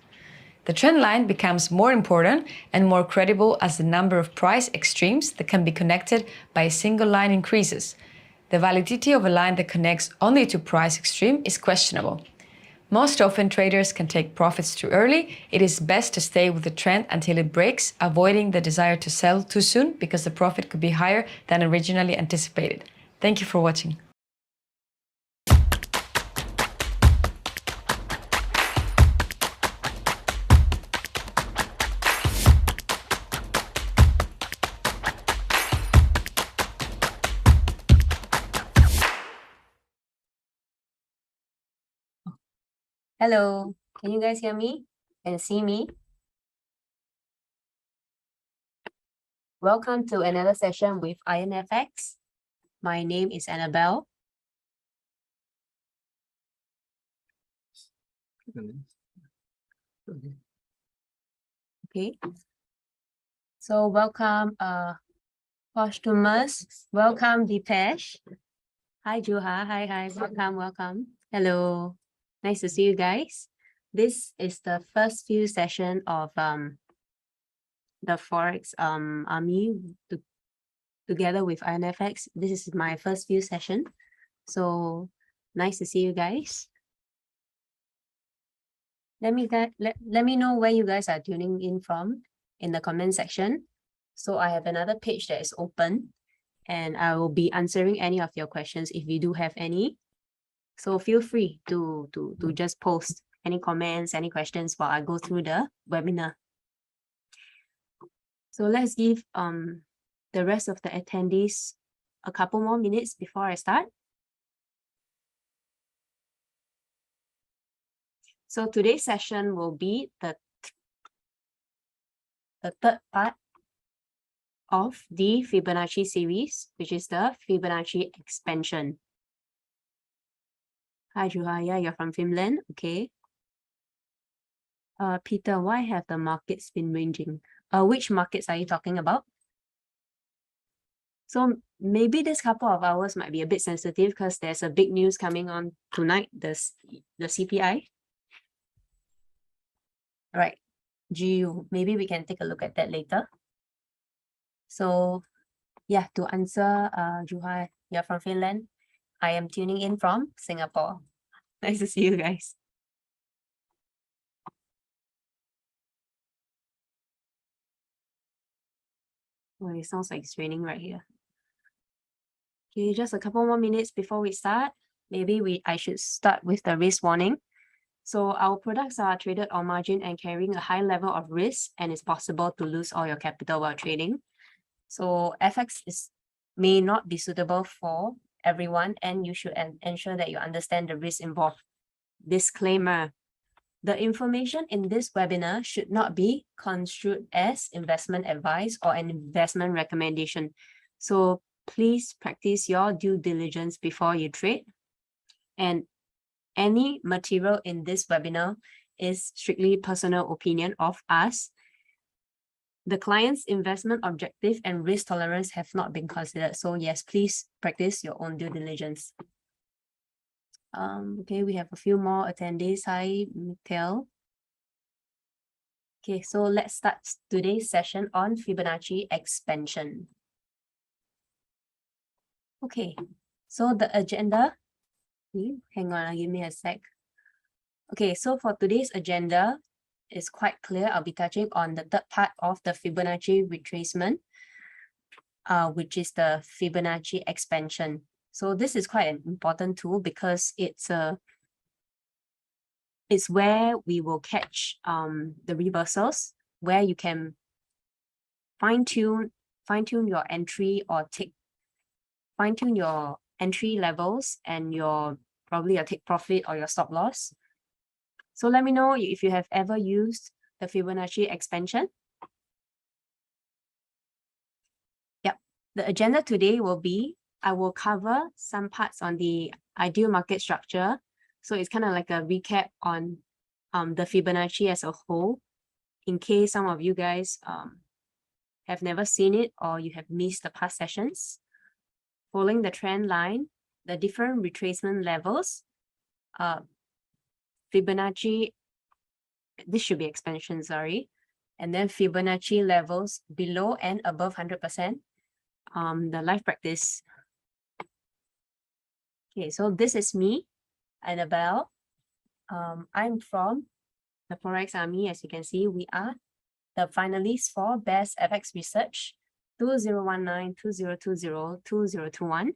[SPEAKER 3] The trend line becomes more important and more credible as the number of price extremes that can be connected by a single line increases. The validity of a line that connects only to price extreme is questionable. Most often traders can take profits too early. It is best to stay with the trend until it breaks, avoiding the desire to sell too soon because the profit could be higher than originally anticipated. Thank you for watching.
[SPEAKER 4] Hello, can you guys hear me and see me? Welcome to another session with IronFX. My name is Annabelle. Okay. So welcome, Posthumous. Welcome, Deepesh. Hi, Juha. Hi. Welcome. Hello. Nice to see you guys. This is the first few session of the Forex army together with IronFX. This is my first few session. So nice to see you guys. Let me know where you guys are tuning in from in the comment section. So I have another page that is open and I will be answering any of your questions if you do have any. So feel free to just post any comments, any questions while I go through the webinar. So let's give the rest of the attendees a couple more minutes before I start. So today's session will be the third part of the Fibonacci series, which is the Fibonacci expansion. Hi, Juhaya, you're from Finland. Okay. Peter, why have the markets been ranging? Which markets are you talking about? So maybe this couple of hours might be a bit sensitive because there's a big news coming on tonight, the CPI. All right, GU, maybe we can take a look at that later. So yeah, to answer, Juha, you're from Finland. I am tuning in from Singapore. Nice to see you guys. Oh, it sounds like it's raining right here. Okay, just a couple more minutes before we start. Maybe I should start with the risk warning. So our products are traded on margin and carrying a high level of risk, and it's possible to lose all your capital while trading. So FX may not be suitable for everyone, and you should ensure that you understand the risk involved. Disclaimer: the information in this webinar should not be construed as investment advice or an investment recommendation. So please practice your due diligence before you trade. And any material in this webinar is strictly personal opinion of us. The client's investment objective and risk tolerance have not been considered. So yes, please practice your own due diligence. Okay, we have a few more attendees. Hi, Mikhail. Okay, so let's start today's session on Fibonacci expansion. Okay, so the agenda, hang on, give me a sec. Okay, so for today's agenda, it's quite clear. I'll be touching on the third part of the Fibonacci retracement, which is the Fibonacci expansion. So this is quite an important tool because it's where we will catch the reversals, where you can fine-tune your entry or fine-tune your entry levels and probably your take profit or your stop loss. So let me know if you have ever used the Fibonacci expansion. Yep, the agenda today will be, I will cover some parts on the ideal market structure. So it's kind of like a recap on the Fibonacci as a whole, in case some of you guys have never seen it or you have missed the past sessions. Following the trend line, the different retracement levels, Fibonacci, this should be expansion, sorry, and then Fibonacci levels below and above 100%, the live practice. Okay, so this is me, Annabelle. I'm from the Forex Army. As you can see, we are the finalists for Best FX Research 2019, 2020, 2021,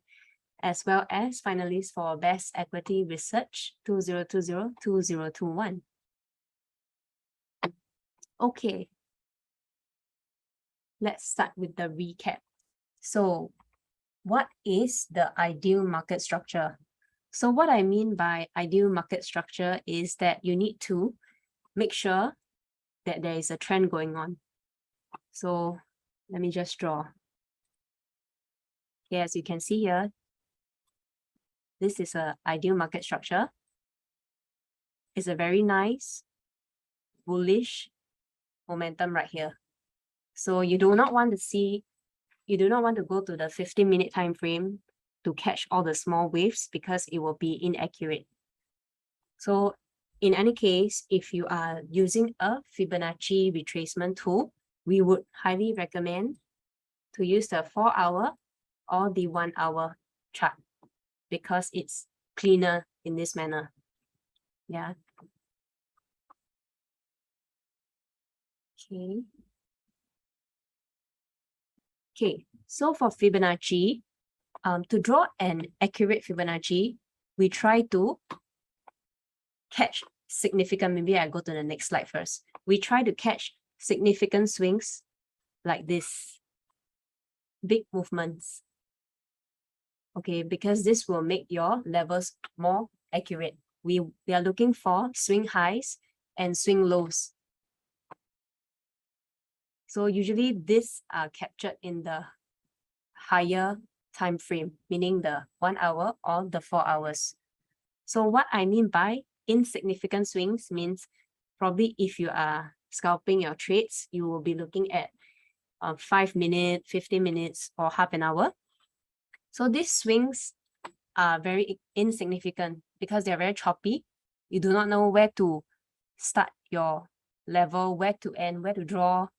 [SPEAKER 4] as well as finalists for Best Equity Research 2020, 2021. Okay, let's start with the recap. So what is the ideal market structure? So what I mean by ideal market structure is that you need to make sure that there is a trend going on. So let me just draw. Okay, as you can see here, this is an ideal market structure. It's a very nice, bullish momentum right here. So you do not want to go to the 15-minute time frame to catch all the small waves because it will be inaccurate. So in any case, if you are using a Fibonacci retracement tool, we would highly recommend to use the 4-hour or the 1-hour chart because it's cleaner in this manner. Yeah. Okay. Okay, so for Fibonacci, to draw an accurate Fibonacci, we try to catch significant, maybe I go to the next slide first. We try to catch significant swings like this, big movements. Okay, because this will make your levels more accurate. We are looking for swing highs and swing lows. So usually these are captured in the higher time frame, meaning the 1 hour or the 4 hours. So what I mean by insignificant swings means probably if you are scalping your trades, you will be looking at 5 minutes, 15 minutes, or half an hour. So these swings are very insignificant because they're very choppy. You do not know where to start your level, where to end, where to draw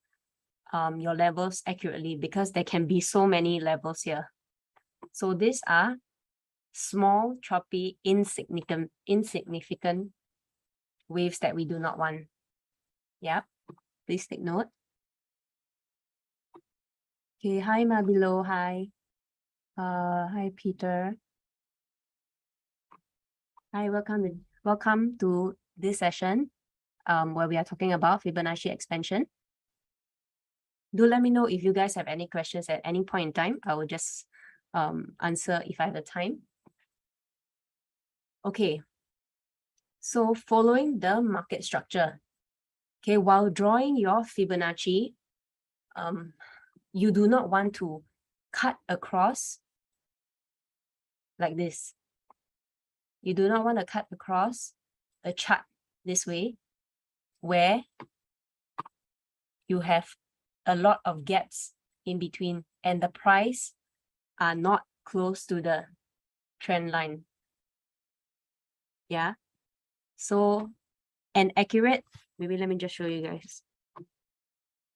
[SPEAKER 4] your levels accurately because there can be so many levels here. So these are small, choppy, insignificant waves that we do not want. Yeah, please take note. Okay, hi Mabilo, hi. Hi Peter. Hi, welcome to this session where we are talking about Fibonacci expansion. Do let me know if you guys have any questions at any point in time. I will just answer if I have the time. Okay, so following the market structure, okay, while drawing your Fibonacci, you do not want to cut across like this. You do not want to cut across the chart this way, where you have a lot of gaps in between and the price are not close to the trend line. Yeah. So an accurate, maybe let me just show you guys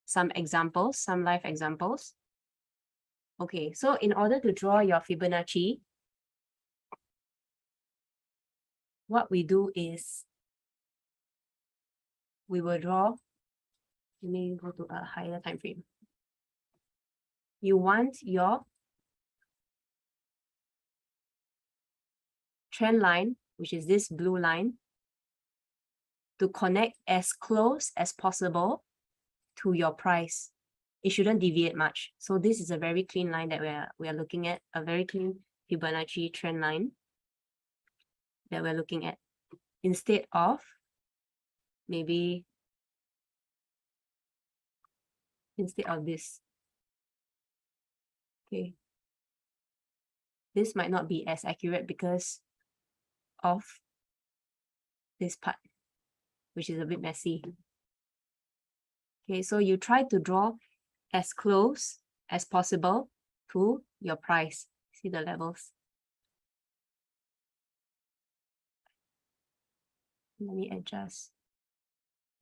[SPEAKER 4] some examples, some live examples. Okay, so in order to draw your Fibonacci, what we do is we will draw, let me go to a higher time frame. You want your trend line, which is this blue line, to connect as close as possible to your price. It shouldn't deviate much. So this is a very clean line that we are looking at, a very clean Fibonacci trend line that we're looking at. Instead of maybe instead of this. Okay. This might not be as accurate because of this part, which is a bit messy. Okay, so you try to draw as close as possible to your price. See the levels. Let me adjust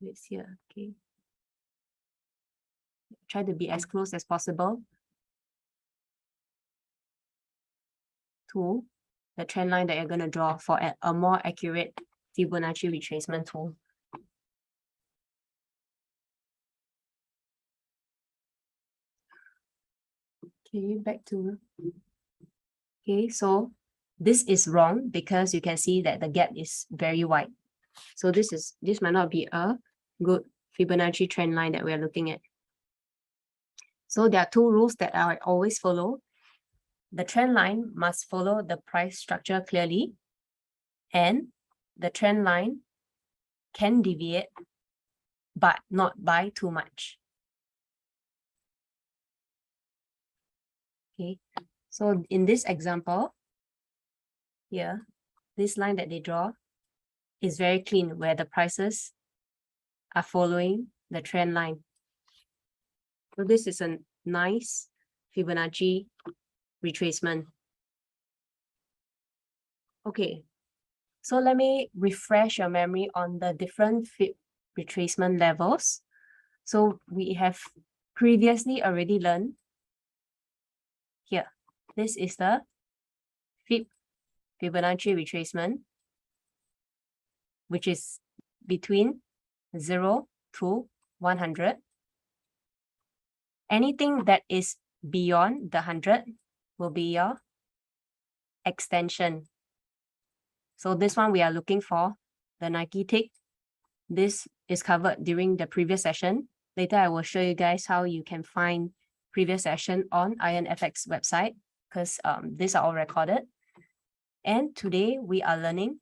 [SPEAKER 4] this here. Okay. Try to be as close as possible to the trend line that you're going to draw for a more accurate Fibonacci retracement tool. Okay, back to, okay, so this is wrong because you can see that the gap is very wide. So this might not be a good Fibonacci trend line that we are looking at. So there are two rules that I always follow. The trend line must follow the price structure clearly, and the trend line can deviate, but not by too much. Okay, so in this example here, this line that they draw is very clean, where the prices are following the trend line. So this is a nice Fibonacci retracement. Okay, so let me refresh your memory on the different Fib retracement levels. So we have previously already learned here. This is the Fibonacci retracement, which is between 0 to 100. Anything that is beyond the 100 will be your extension. So this one we are looking for the Nike tick. This is covered during the previous session. Later I will show you guys how you can find previous session on IronFX website, because these are all recorded. And today we are learning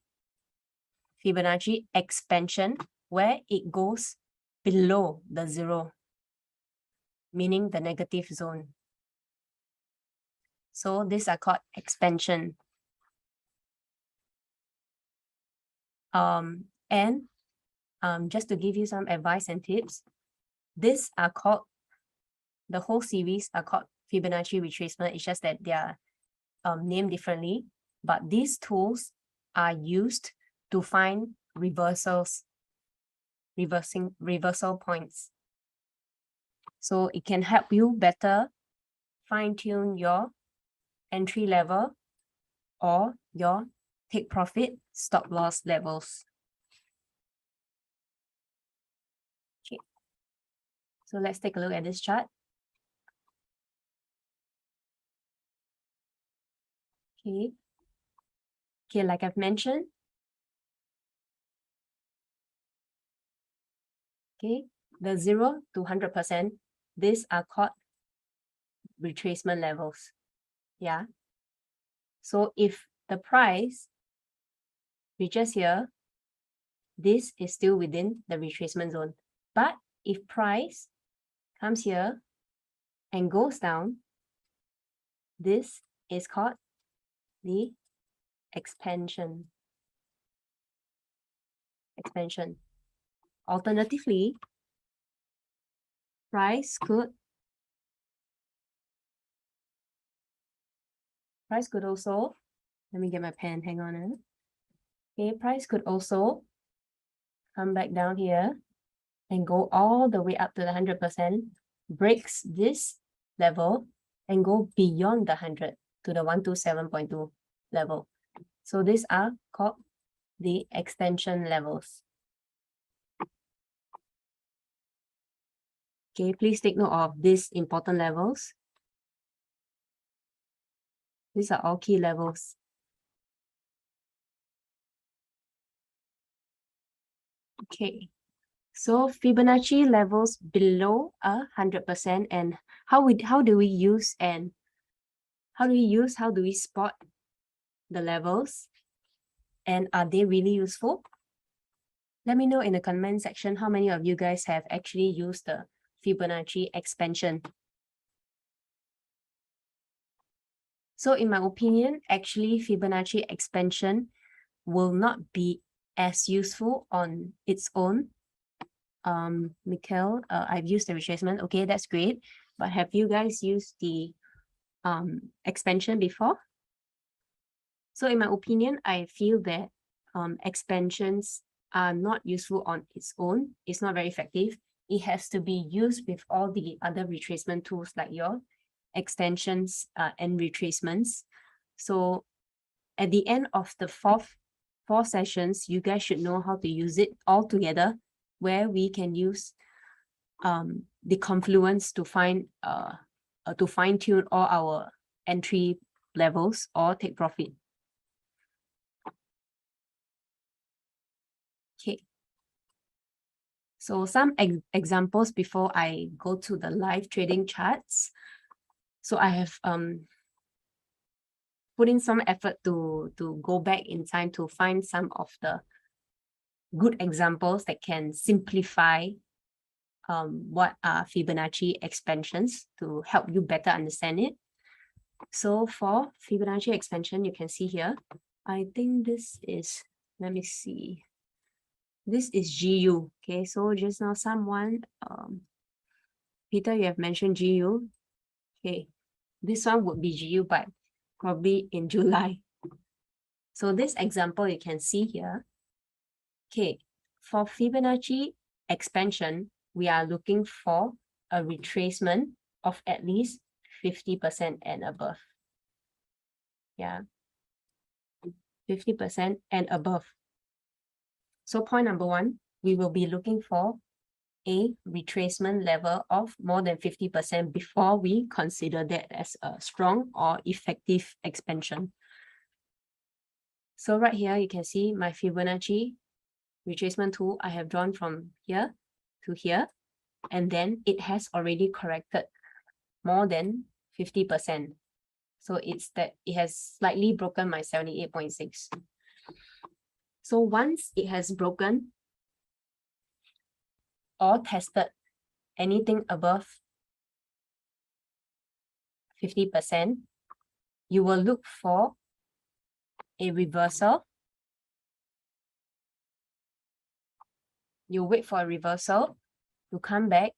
[SPEAKER 4] Fibonacci expansion, where it goes below the 0, meaning the negative zone. So these are called expansion. Just to give you some advice and tips, these are called, the whole series are called Fibonacci retracement. It's just that they are named differently, but these tools are used to find reversal points. So it can help you better fine-tune your entry level or your take profit stop loss levels. Okay, so let's take a look at this chart. Okay, like I've mentioned, okay, the 0 to 100%, these are called retracement levels. Yeah. So if the price reaches here, this is still within the retracement zone. But if price comes here and goes down, This is called the expansion. Alternatively, price could also, let me get my pen, hang on. Okay, price could also come back down here and go all the way up to the 100%, breaks this level and go beyond the 100 to the 127.2 level. So these are called the extension levels. Okay, please take note of these important levels. These are all key levels. Okay, so Fibonacci levels below 100%, and how do we spot the levels, and are they really useful? Let me know in the comment section how many of you guys have actually used the Fibonacci expansion. So in my opinion, actually Fibonacci expansion will not be as useful on its own. Mikhail, I've used the retracement. Okay, that's great. But have you guys used the expansion before? So in my opinion, I feel that expansions are not useful on its own. It's not very effective. It has to be used with all the other retracement tools like your extensions and retracements. So at the end of the four sessions, you guys should know how to use it all together, where we can use the confluence to fine tune all our entry levels or take profit. Okay. So some examples before I go to the live trading charts. So I have put in some effort to go back in time to find some of the good examples that can simplify what are Fibonacci expansions to help you better understand it. So for Fibonacci expansion, you can see here, I think this is, let me see. This is GU. Okay, so just now someone, Peter, you have mentioned GU. Okay, this one would be GU, but probably in July. So this example you can see here. Okay, for Fibonacci expansion, we are looking for a retracement of at least 50% and above. Yeah, 50% and above. So point number one, we will be looking for a retracement level of more than 50% before we consider that as a strong or effective expansion. So right here, you can see my Fibonacci retracement tool I have drawn from here to here, and then it has already corrected more than 50%. So it's that it has slightly broken my 78.6. So once it has broken or tested anything above 50%, you will look for a reversal. You wait for a reversal to come back.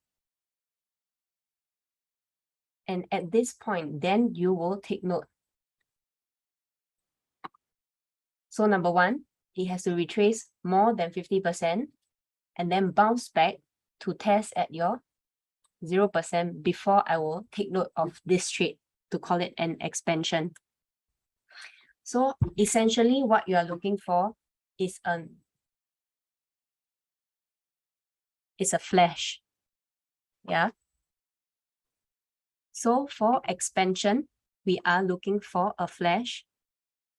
[SPEAKER 4] And at this point, then you will take note. So number one, it has to retrace more than 50% and then bounce back to test at your 0% before I will take note of this trade to call it an expansion. So essentially what you are looking for is a flash. Yeah. So for expansion, we are looking for a flash.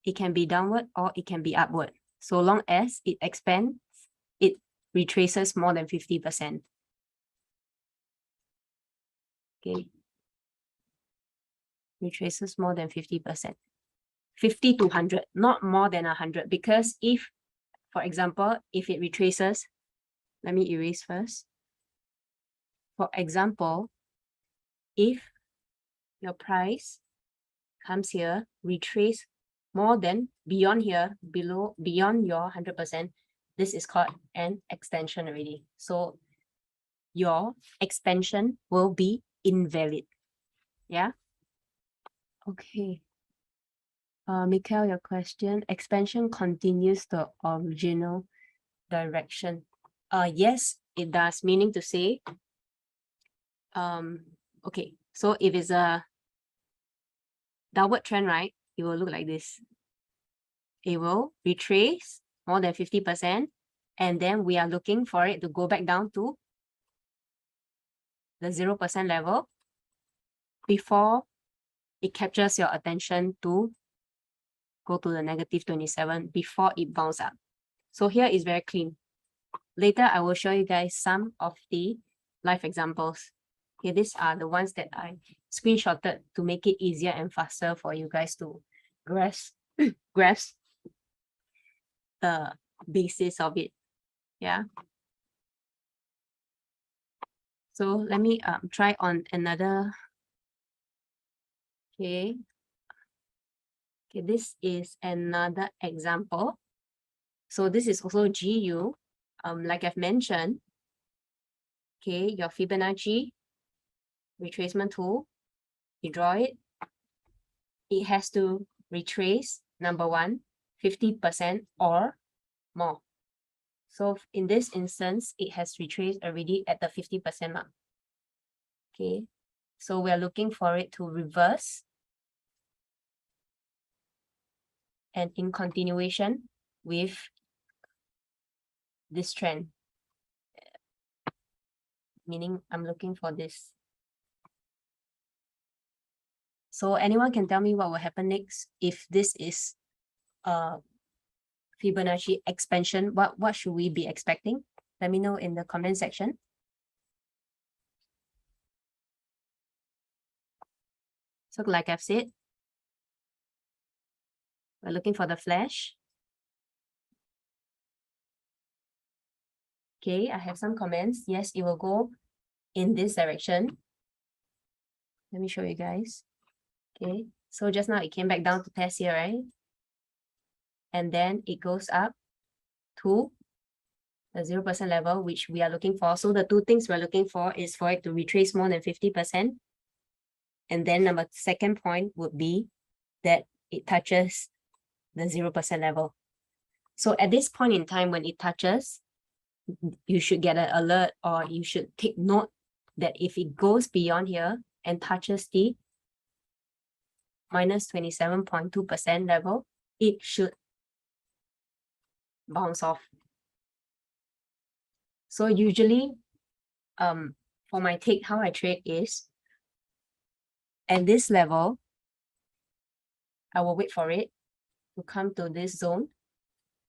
[SPEAKER 4] It can be downward or it can be upward. So long as it expands, it retraces more than 50%. Okay. Retraces more than 50%. 50 to 100, not more than 100. Because if, for example, if it retraces, let me erase first. For example, if your price comes here, retrace more than beyond here, beyond your 100%, this is called an extension already. So your expansion will be invalid. Yeah. Okay. Mikhail, your question, expansion continues the original direction. Yes, it does, meaning to say, okay, so if it's a downward trend, right, it will look like this. It will retrace more than 50%, and then we are looking for it to go back down to the 0% level before it captures your attention to go to the negative 27 before it bounces up. So here is very clean. Later, I will show you guys some of the live examples. Okay, these are the ones that I screenshotted to make it easier and faster for you guys to grasp the basis of it. Yeah. So let me try on another. Okay. Okay, this is another example. So this is also GU. Like I've mentioned, okay, your Fibonacci retracement tool, you draw it. It has to retrace, number one, 50% or more. So in this instance, it has retraced already at the 50% mark. Okay, so we're looking for it to reverse and in continuation with this trend. Meaning I'm looking for this. So anyone can tell me what will happen next if this is Fibonacci expansion. What should we be expecting? Let me know in the comment section. So like I've said, we're looking for the flash. Okay, I have some comments. Yes, it will go in this direction. Let me show you guys. Okay, so just now it came back down to test here, right? And then it goes up to the 0% level, which we are looking for. So the two things we're looking for is for it to retrace more than 50%. And then second point would be that it touches the 0% level. So at this point in time, when it touches, you should get an alert, or you should take note that if it goes beyond here and touches the minus 27.2% level, it should bounce off. So usually, for my take, how I trade is, at this level, I will wait for it to come to this zone.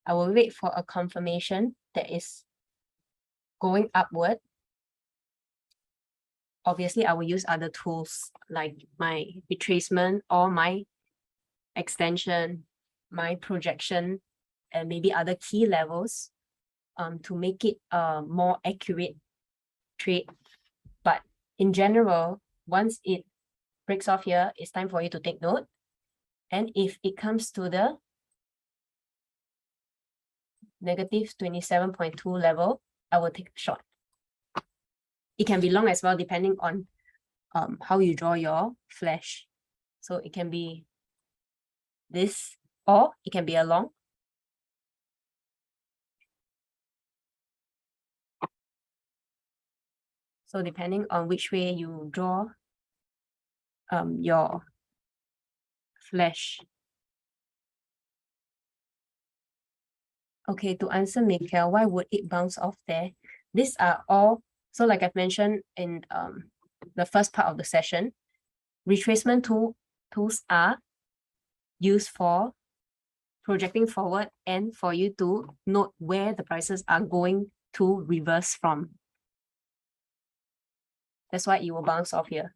[SPEAKER 4] I will wait for a confirmation that is going upward. Obviously, I will use other tools like my retracement or my extension, my projection, and maybe other key levels to make it a more accurate trade. But in general, once it breaks off here, it's time for you to take note. And if it comes to the negative 27.2 level, I will take a short. It can be long as well, depending on how you draw your flash. So it can be this, or it can be a long. So depending on which way you draw your flash. Okay, to answer Mikhail, why would it bounce off there? These are all, so like I've mentioned in the first part of the session, retracement tools are used for projecting forward and for you to note where the prices are going to reverse from. That's why it will bounce off here.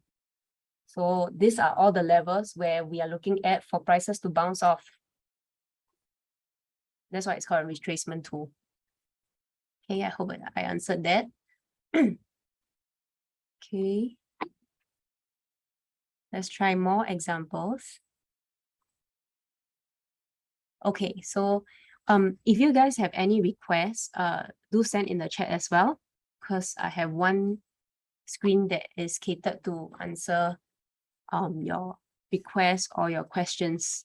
[SPEAKER 4] So these are all the levels where we are looking at for prices to bounce off. That's why it's called a retracement tool. Okay, I hope I answered that. Okay. Let's try more examples. Okay, so if you guys have any requests, do send in the chat as well, because I have one screen that is catered to answer your requests or your questions.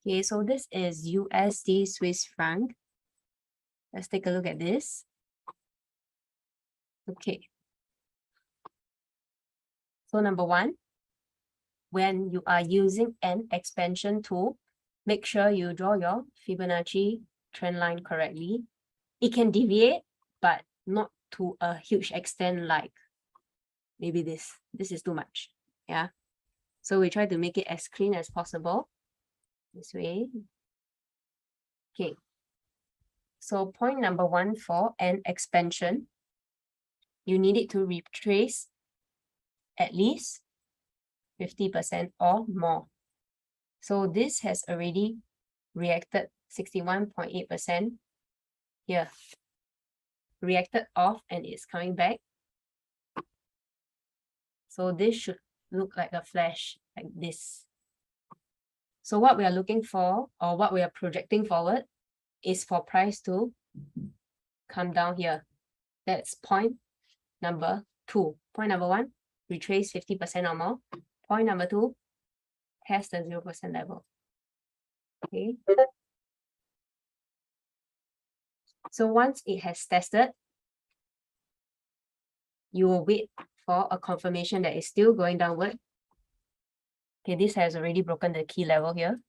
[SPEAKER 4] Okay, so this is USD Swiss franc. Let's take a look at this. Okay. So number one, when you are using an expansion tool, make sure you draw your Fibonacci trend line correctly. It can deviate, but not to a huge extent like maybe this. This is too much. Yeah. So we try to make it as clean as possible. This way. Okay. So point number one for an expansion, you need it to retrace at least 50% or more. So this has already reacted 61.8% here. Reacted off and it's coming back. So this should look like a flash like this. So what we are looking for, or what we are projecting forward, is for price to come down here. That's point number two. Point number one, retrace 50% or more. Point number two, test the 0% level. Okay. So once it has tested, you will wait for a confirmation that is still going downward. Okay, this has already broken the key level here.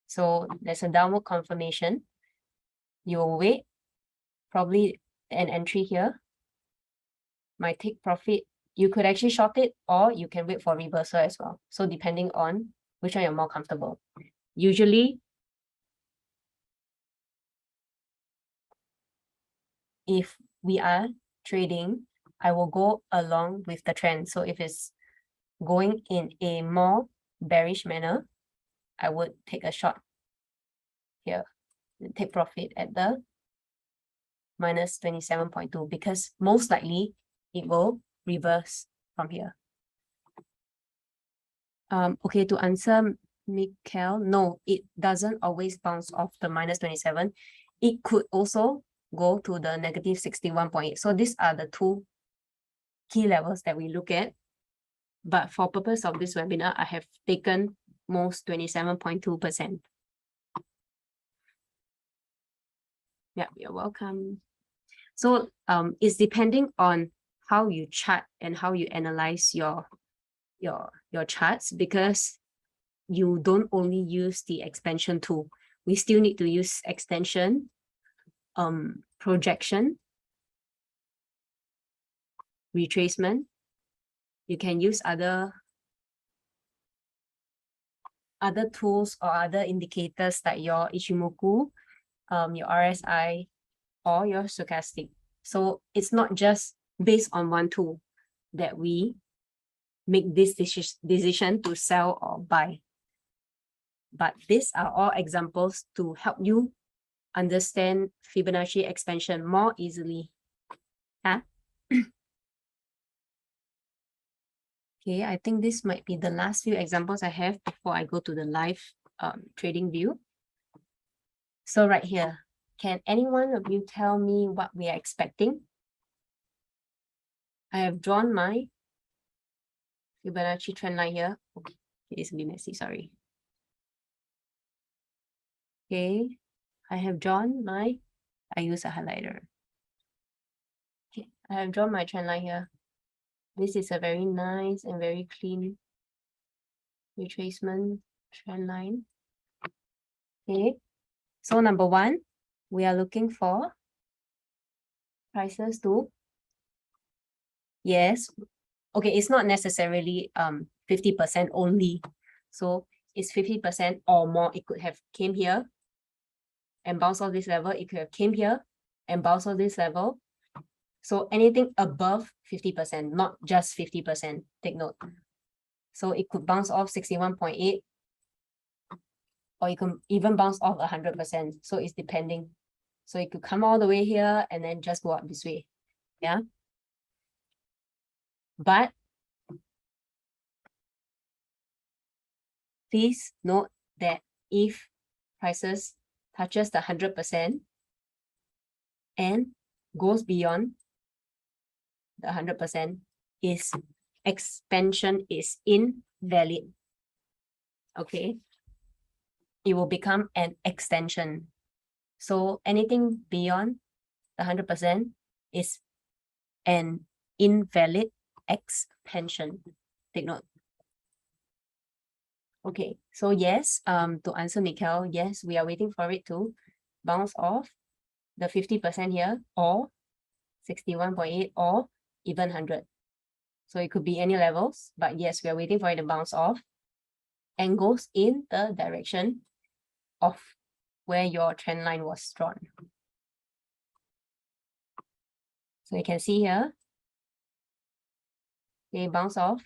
[SPEAKER 4] So there's a downward confirmation. You will wait, probably an entry here. Might take profit. You could actually short it, or you can wait for reversal as well. So depending on which one you're more comfortable. Usually, if we are trading, I will go along with the trend. So if it's going in a more bearish manner, I would take a short here and take profit at the minus 27.2, because most likely it will reverse from here. Okay, to answer Mikhail, no, it doesn't always bounce off the minus 27. It could also go to the negative 61.8. So these are the two key levels that we look at. But for purpose of this webinar, I have taken most 27.2%. Yeah, you're welcome. So it's depending on how you chart and how you analyze your charts, because you don't only use the expansion tool. We still need to use extension, projection, retracement. You can use other tools or other indicators like your Ichimoku, your RSI, or your stochastic. So it's not just based on one tool that we make this decision to sell or buy. But these are all examples to help you understand Fibonacci expansion more easily. Huh? Okay, I think this might be the last few examples I have before I go to the live trading view. So right here, can any one of you tell me what we are expecting? I have drawn my Fibonacci trend line here. Okay, it's a bit messy, sorry. Okay, I have drawn my, I use a highlighter. Okay, I have drawn my trend line here. This is a very nice and very clean retracement trend line. Okay, so number one, we are looking for prices to, yes, okay, it's not necessarily 50% only. So it's 50% or more. It could have came here and bounce off this level. It could have came here and bounce off this level. So anything above 50%, not just 50%, take note. So it could bounce off 61.8, or it can even bounce off 100%. So it's depending. So it could come all the way here and then just go up this way. Yeah. But please note that if prices touches the 100% and goes beyond the 100%, is expansion is invalid. Okay, it will become an extension. So anything beyond the 100% is an invalid expansion. Take note. Okay, so yes, to answer Mikhail, yes, we are waiting for it to bounce off the 50% here, or 61.8, or even 100. So it could be any levels, but yes, we are waiting for it to bounce off and goes in the direction of where your trend line was drawn. So you can see here, they bounce off,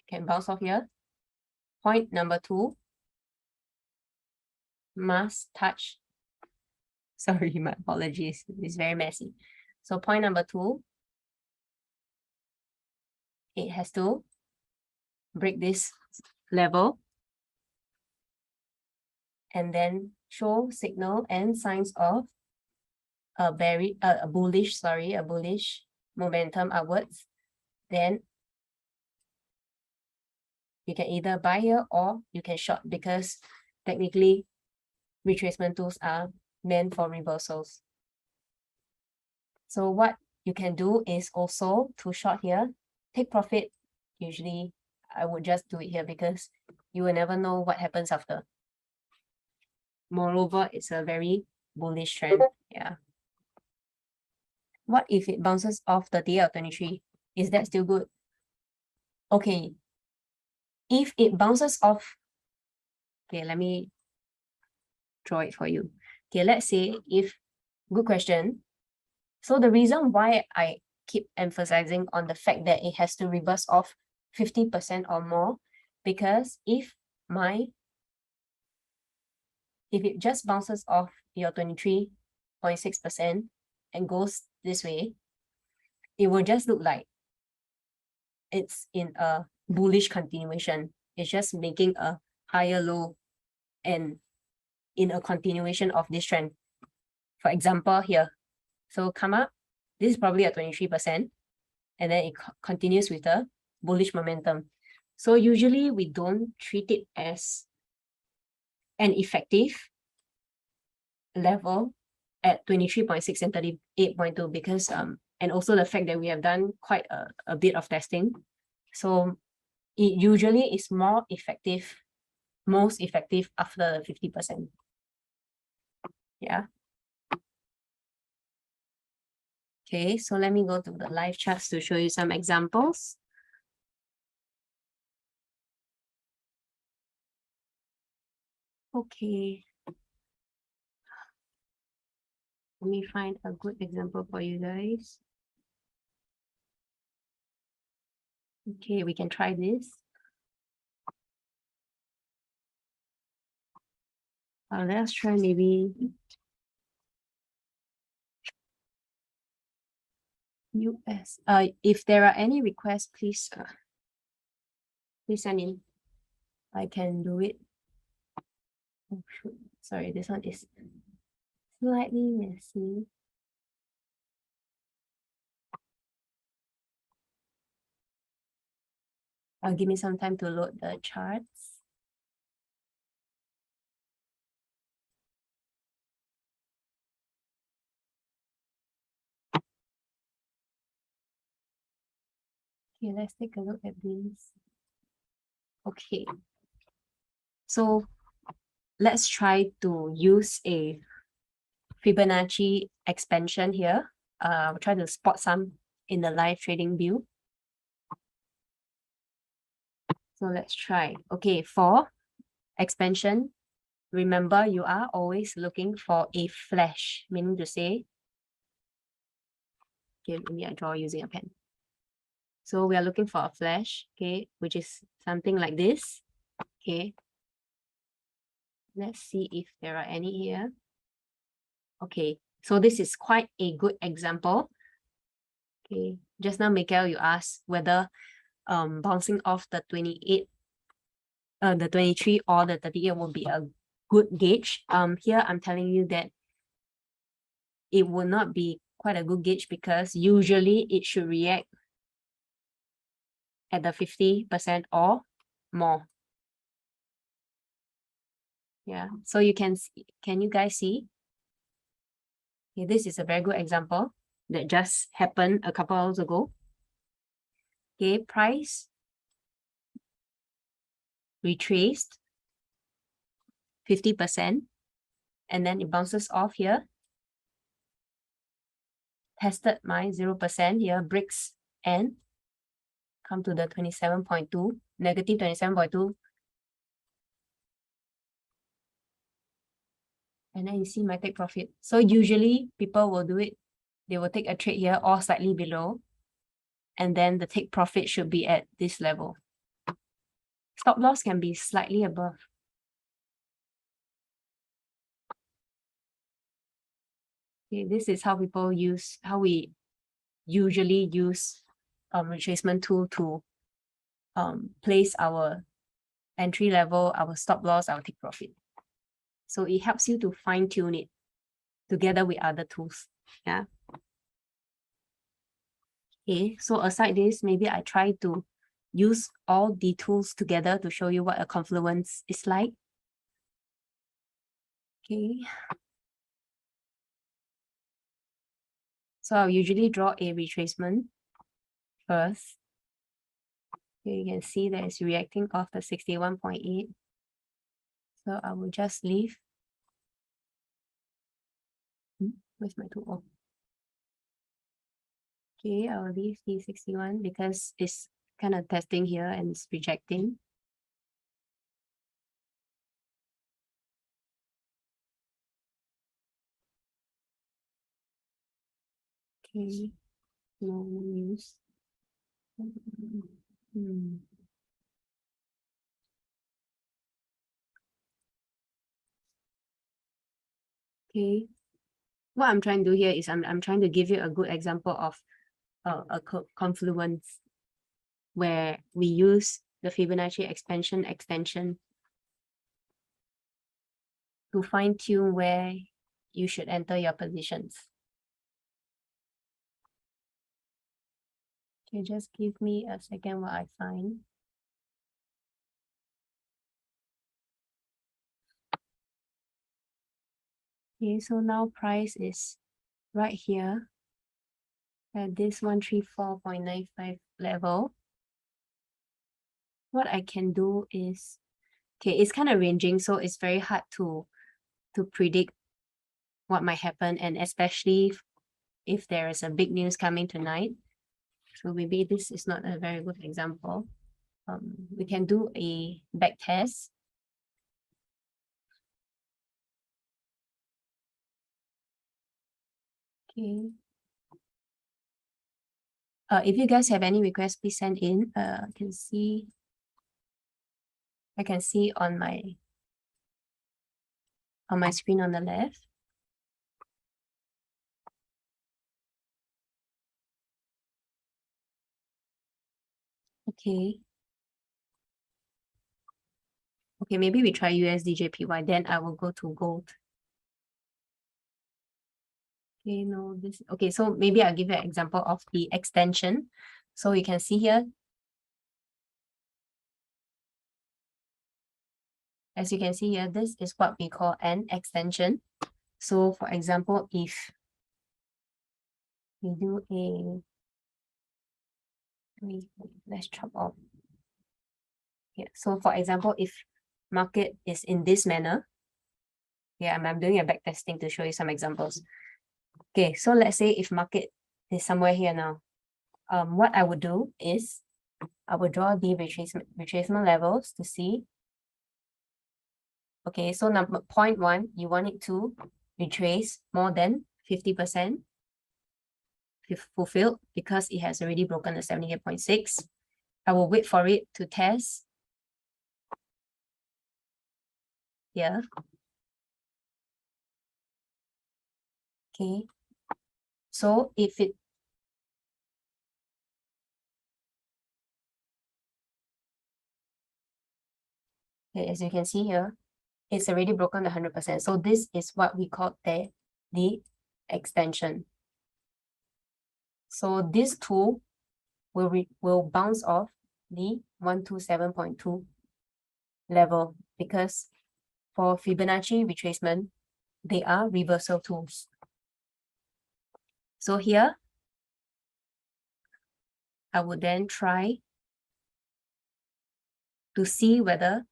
[SPEAKER 4] can bounce off here. Point number 2, must touch. Sorry, my apologies, it's very messy. So point number 2, it has to break this level and then show signal and signs of a bullish momentum upwards. Then you can either buy here or you can short, because technically retracement tools are meant for reversals. So what you can do is also to short here, take profit. Usually I would just do it here because you will never know what happens after. Moreover, it's a very bullish trend. Yeah. What if it bounces off the day of 23? Is that still good? Okay. If it bounces off, okay, let me draw it for you. Okay, let's say if, good question. So the reason why I keep emphasizing on the fact that it has to reverse off 50% or more, because if it just bounces off your 23.6% and goes this way, it will just look like it's in a bullish continuation. It's just making a higher low and in a continuation of this trend. For example, here, so come up, this is probably at 23%, and then it continues with a bullish momentum. So usually we don't treat it as an effective level at 23.6 and 38.2 because and also the fact that we have done quite a bit of testing. So it usually is most effective after 50%. Yeah. Okay, so let me go to the live charts to show you some examples. Okay. Let me find a good example for you guys. Okay, we can try this. Let's try maybe US. If there are any requests, please send in. I can do it. Oh shoot! Sorry, this one is slightly messy. Give me some time to load the charts. Okay, let's take a look at this. Okay. So let's try to use a Fibonacci expansion here. I'll try to spot some in the live trading view. So let's try. Okay, for expansion, remember you are always looking for a flash, meaning to say, okay, maybe I draw using a pen. So we are looking for a flash, okay, which is something like this. Okay. Let's see if there are any here. Okay, so this is quite a good example. Okay, just now, Mikhail, you asked whether bouncing off the 28 the 23 or the 38 will be a good gauge. Here I'm telling you that it will not be quite a good gauge because usually it should react at the 50% or more. Yeah, so you can you guys see? Okay, this is a very good example that just happened a couple hours ago. Okay, price retraced 50%, and then it bounces off here. Tested my 0% here, breaks and come to the 27.2, negative 27.2. And then you see my take profit. So usually people will do it. They will take a trade here or slightly below. And then the take profit should be at this level. Stop loss can be slightly above. Okay, this is how we usually use retracement tool to place our entry level, our stop loss, our take profit. So it helps you to fine tune it together with other tools. Yeah. Okay, so aside this, maybe I try to use all the tools together to show you what a confluence is like. Okay. So I'll usually draw a retracement first. Okay, you can see that it's reacting off the 61.8. So I will just leave. Where's my tool? Oh. Okay, I'll leave the 61 because it's kind of testing here and it's rejecting. Okay, no use. Okay, what I'm trying to do here is I'm trying to give you a good example of a confluence where we use the Fibonacci expansion extension to fine tune where you should enter your positions. Okay, just give me a second while I find. Okay, so now price is right here at this 134.95 level. What I can do is, okay, it's kind of ranging, so it's very hard to predict what might happen, and especially if there is a big news coming tonight. So maybe this is not a very good example. We can do a back test. Okay. If you guys have any requests, please send in. I can see on my screen on the left. Okay. Okay, maybe we try USDJPY, then I will go to gold. Okay, no, this, okay, so maybe I'll give you an example of the extension. So you can see here, as you can see here, this is what we call an extension. So for example, if we do a, let's chop off. Yeah, so for example, if market is in this manner, yeah, I'm doing a back testing to show you some examples. Okay, so let's say if market is somewhere here now, what I would do is I would draw the retracement levels to see. Okay, so number 0.1, you want it to retrace more than 50% fulfilled because it has already broken the 78.6. I will wait for it to test here. Okay, so if it Okay, as you can see here, it's already broken the 100%. So this is what we call the extension. So this tool will bounce off the 127.2 level because for Fibonacci retracement, they are reversal tools. So here, I would then try to see whether,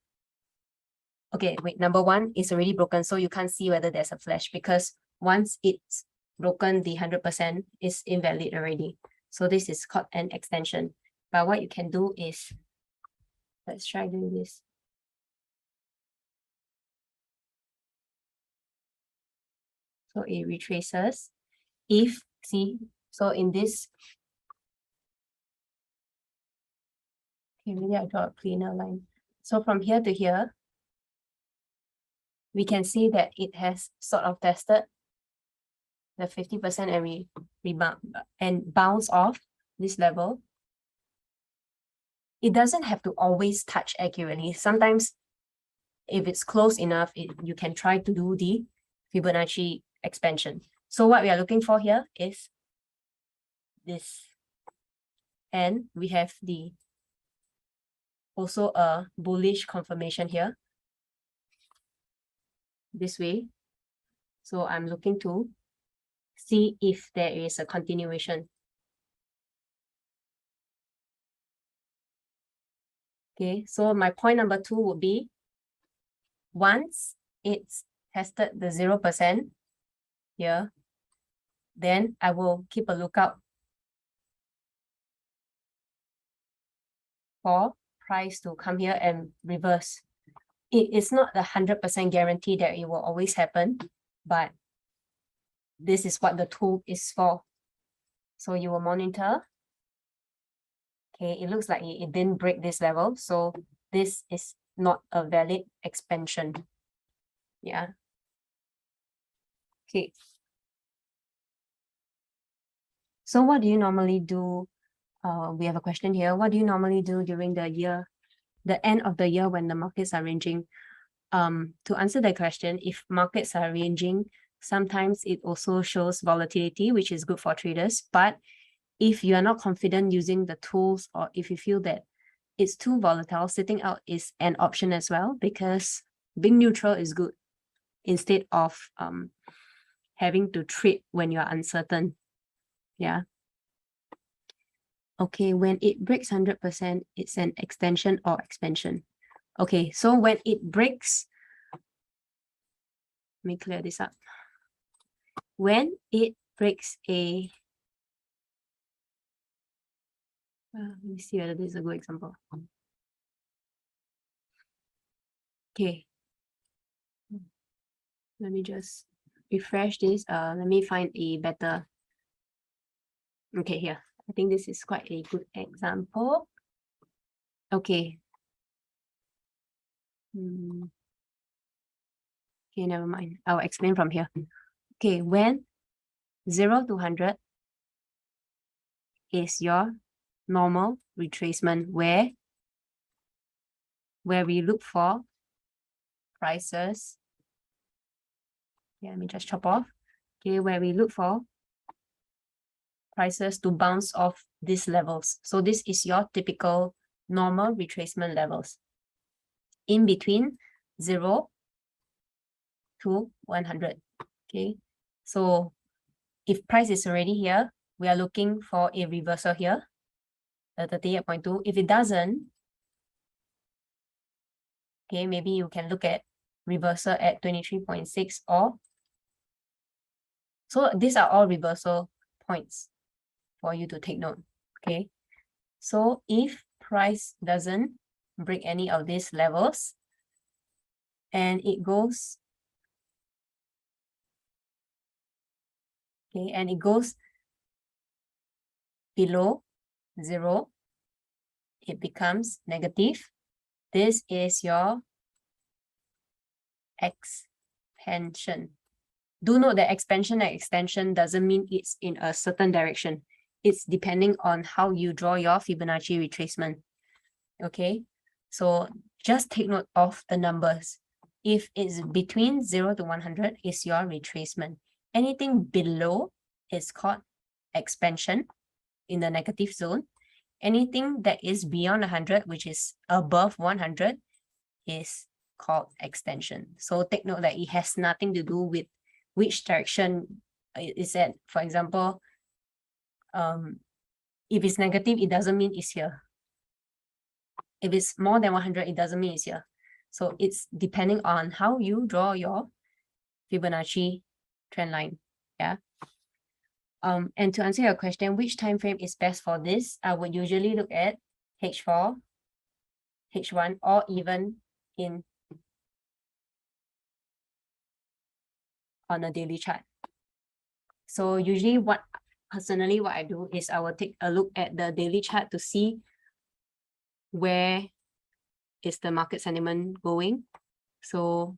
[SPEAKER 4] okay, wait, number one is already broken, so you can't see whether there's a flash because once it's broken, the 100% is invalid already. So this is called an extension. But what you can do is, let's try doing this. So it retraces. If, see, so in this, okay, maybe I draw a cleaner line. So from here to here, we can see that it has sort of tested the 50% and rebound and bounce off this level. It doesn't have to always touch accurately. Sometimes if it's close enough, you can try to do the Fibonacci expansion. So what we are looking for here is this. And we have also a bullish confirmation here. This way. So I'm looking to see if there is a continuation. Okay, so my point number 2 would be once it's tested the 0% here, then I will keep a lookout for price to come here and reverse. It is not a 100% guarantee that it will always happen, but this is what the tool is for. So you will monitor. Okay, it looks like it didn't break this level, so this is not a valid expansion. Yeah. Okay. So what do you normally do? We have a question here. What do you normally do during the year, the end of the year when the markets are ranging? To answer that question, if markets are ranging, sometimes it also shows volatility, which is good for traders. But if you are not confident using the tools, or if you feel that it's too volatile, sitting out is an option as well, because being neutral is good instead of having to trade when you are uncertain. Yeah. Okay, when it breaks 100%, it's an extension or expansion. Okay, so when it breaks, let me clear this up. When it breaks a, let me see whether this is a good example. Okay. Let me just refresh this. Let me find a better. Okay, here. I think this is quite a good example. Okay. Okay, never mind. I'll explain from here. Okay, when 0 to 100 is your normal retracement where we look for prices. Yeah, let me just chop off. Okay, where we look for prices to bounce off these levels. So this is your typical normal retracement levels. In between 0 to 100. Okay, so if price is already here, we are looking for a reversal here, the 38.2. If it doesn't, okay, maybe you can look at reversal at 23.6 or, so these are all reversal points for you to take note. Okay, so if price doesn't break any of these levels and it goes, okay, and it goes below 0, it becomes negative. This is your expansion. Do note that expansion and extension doesn't mean it's in a certain direction. It's depending on how you draw your Fibonacci retracement. Okay, so just take note of the numbers. If it's between 0 to 100 is your retracement. Anything below is called expansion in the negative zone. Anything that is beyond 100, which is above 100, is called extension. So take note that it has nothing to do with which direction it is at. For example, if it's negative, it doesn't mean it's here. If it's more than 100, it doesn't mean it's here. So it's depending on how you draw your Fibonacci trend line. Yeah. And to answer your question, which time frame is best for this? I would usually look at H4, H1, or even on a daily chart. So usually personally what I do is I will take a look at the daily chart to see where is the market sentiment going. So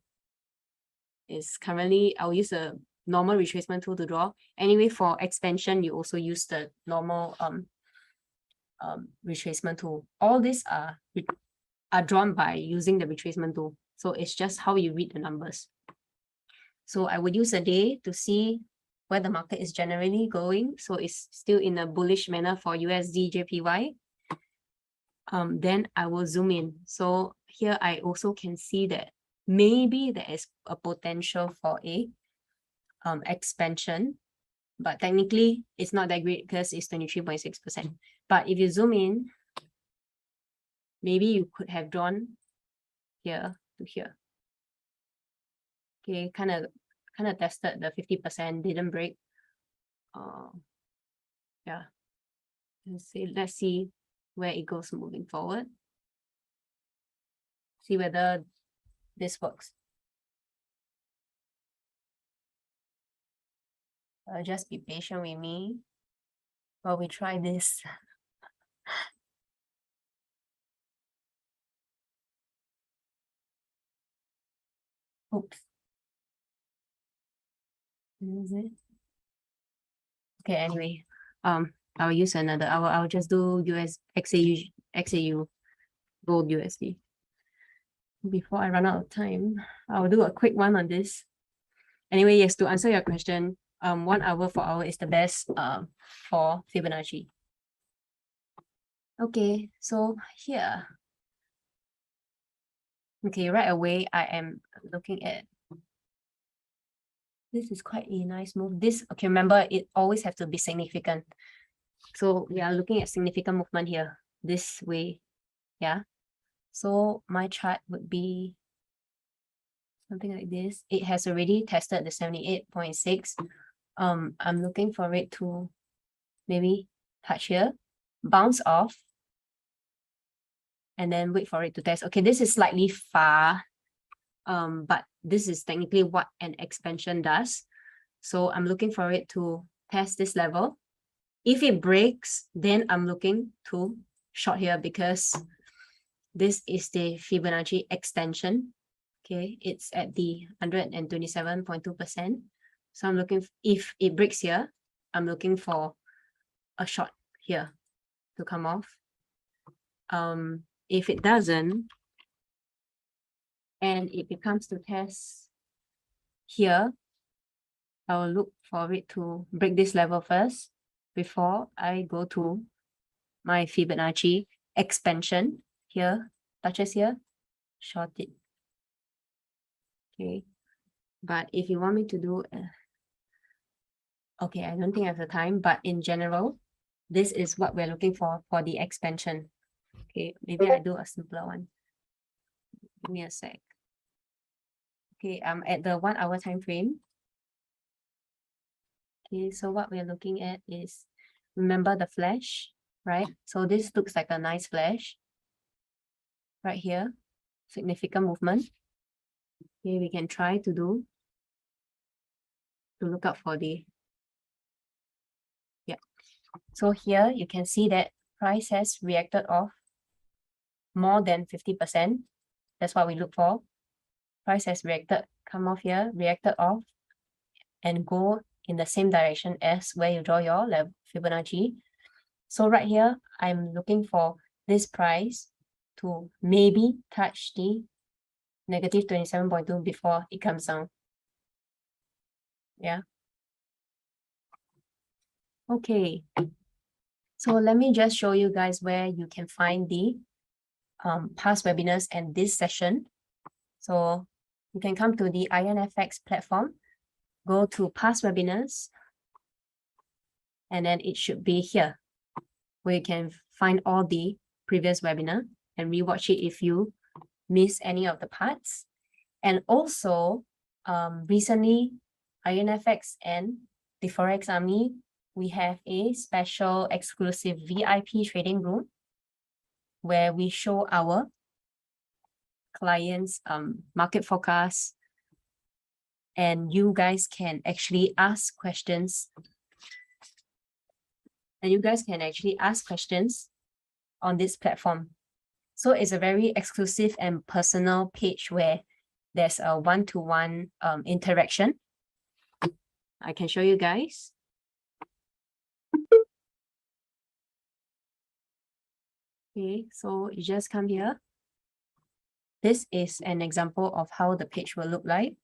[SPEAKER 4] it's currently, I'll use a normal retracement tool to draw. Anyway, for expansion, you also use the normal retracement tool. All these are drawn by using the retracement tool. So it's just how you read the numbers. So I would use a day to see where the market is generally going. So it's still in a bullish manner for USD JPY. Then I will zoom in. So here I also can see that maybe there is a potential for a expansion, but technically it's not that great because it's 23.6%. But if you zoom in, maybe you could have drawn here to here. Okay, kind of tested the 50%, didn't break. Yeah. Let's see where it goes moving forward. See whether this works. Just be patient with me while we try this. Oops. Is it? Okay, anyway, I'll use another. I'll just do XAU gold USD. Before I run out of time, I'll do a quick one on this. Anyway, yes, to answer your question, 1 hour, 4 hour is the best for Fibonacci. Okay, so here. Okay, right away, I am looking at, this is quite a nice move. This, okay, remember, it always have to be significant. So we are looking at significant movement here, this way, yeah. So my chart would be something like this. It has already tested the 78.6. I'm looking for it to maybe touch here, bounce off, and then wait for it to test. Okay, this is slightly far, but this is technically what an expansion does. So I'm looking for it to test this level. If it breaks, then I'm looking to short here because this is the Fibonacci extension. Okay, it's at the 127.2%. So I'm looking, if it breaks here, I'm looking for a short here to come off. If it doesn't, and it becomes to test here, I will look for it to break this level first before I go to my Fibonacci expansion here, touches here, short it. Okay, but if you want me to do, okay, I don't think I have the time, but in general, this is what we're looking for the expansion. Okay, maybe I do a simpler one. Give me a sec. Okay, I'm at the 1 hour time frame. Okay, so what we're looking at is, remember the flash, right? So this looks like a nice flash right here, significant movement. Okay, we can try to look up for the, yeah. So here you can see that price has reacted off more than 50%. That's what we look for. Price has reacted, come off here, reacted off, and go in the same direction as where you draw your level Fibonacci. So right here, I'm looking for this price to maybe touch the negative 27.2 before it comes down. Yeah. Okay. So let me just show you guys where you can find the past webinars and this session. So you can come to the IronFX platform, go to past webinars, and then it should be here, where you can find all the previous webinar and rewatch it if you miss any of the parts. And also, recently, IronFX and the Forex Army, we have a special exclusive VIP trading room where we show our clients market forecast, and you guys can actually ask questions. On this platform. So it's a very exclusive and personal page where there's a one-to-one interaction. I can show you guys. Okay, so you just come here. This is an example of how the page will look like.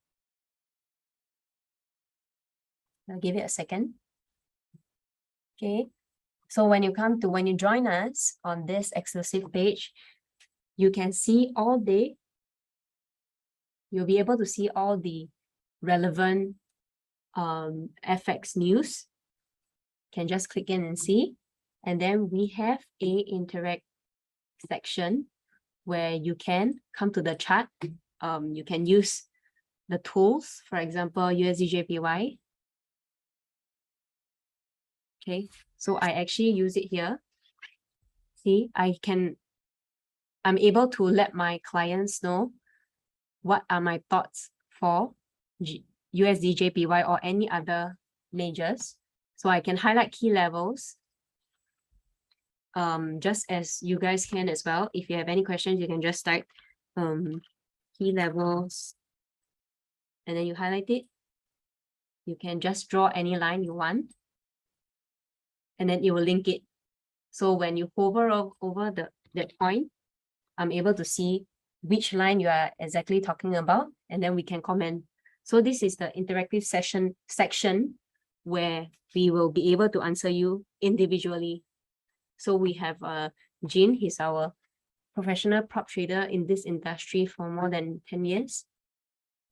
[SPEAKER 4] I'll give it a second. Okay, so when you join us on this exclusive page, you can see all day. You'll be able to see all the relevant FX news. You can just click in and see. And then we have a interact section where you can come to the chart. You can use the tools, for example, USDJPY. Okay, so I actually use it here. See, I'm able to let my clients know what are my thoughts for USDJPY or any other majors. So I can highlight key levels, just as you guys can as well. If you have any questions, you can just type key levels and then you highlight it. You can just draw any line you want and then it will link it. So when you hover over that point, I'm able to see which line you are exactly talking about, and then we can comment. So this is the interactive section where we will be able to answer you individually. So we have Jean, he's our professional prop trader in this industry for more than 10 years.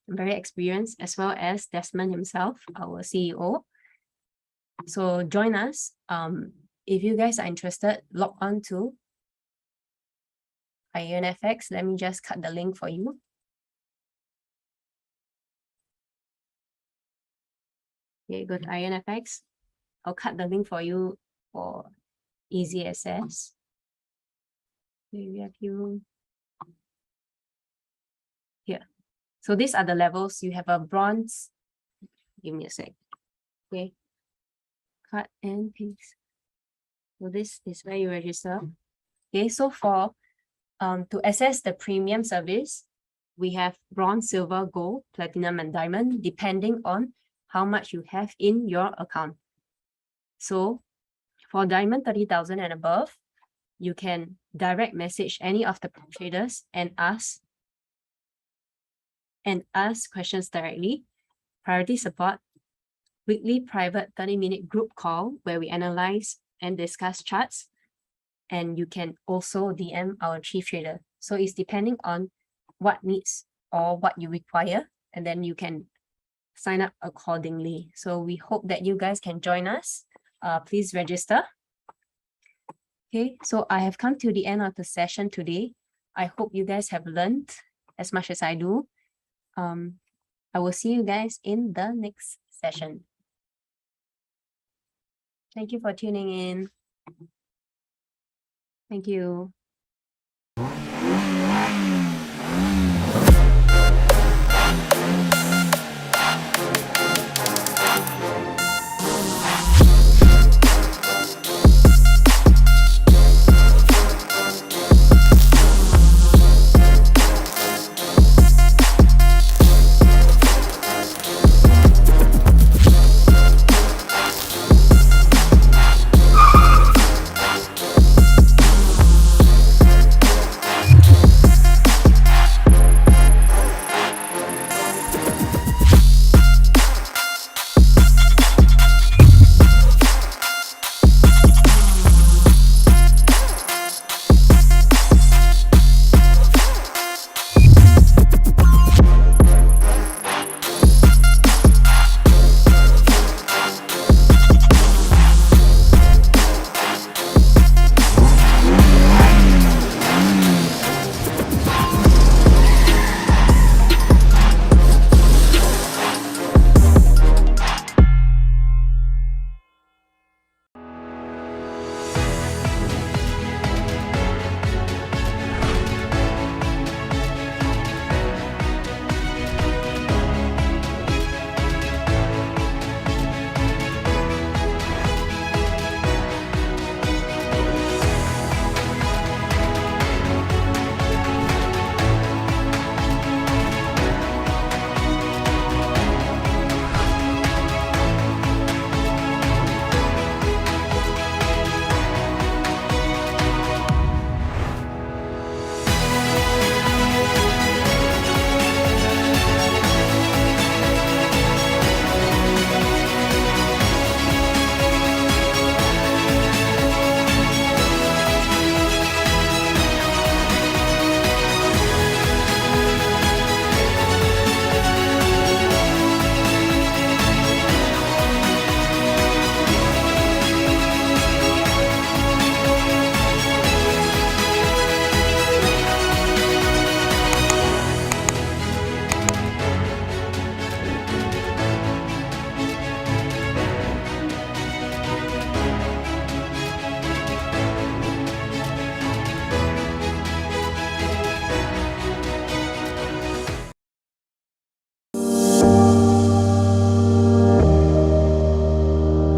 [SPEAKER 4] Very experienced, as well as Desmond himself, our CEO. So join us. If you guys are interested, log on to IronFX. Let me just cut the link for you. Okay, go to IronFX. I'll cut the link for you for easy access. Okay, we have you here. So these are the levels. You have a bronze. Give me a sec. Okay. Cut and paste. So this is where you register. Okay, so for to access the premium service, we have bronze, silver, gold, platinum, and diamond, depending on how much you have in your account. So for diamond 30,000 and above, you can direct message any of the traders and ask questions directly. Priority support, weekly private 30-minute group call where we analyze and discuss charts. And you can also DM our chief trader. So it's depending on what needs or what you require, and then you can sign up accordingly. So we hope that you guys can join us. Please register. Okay, so I have come to the end of the session today. I hope you guys have learned as much as I do. I will see you guys in the next session. Thank you for tuning in. Thank you.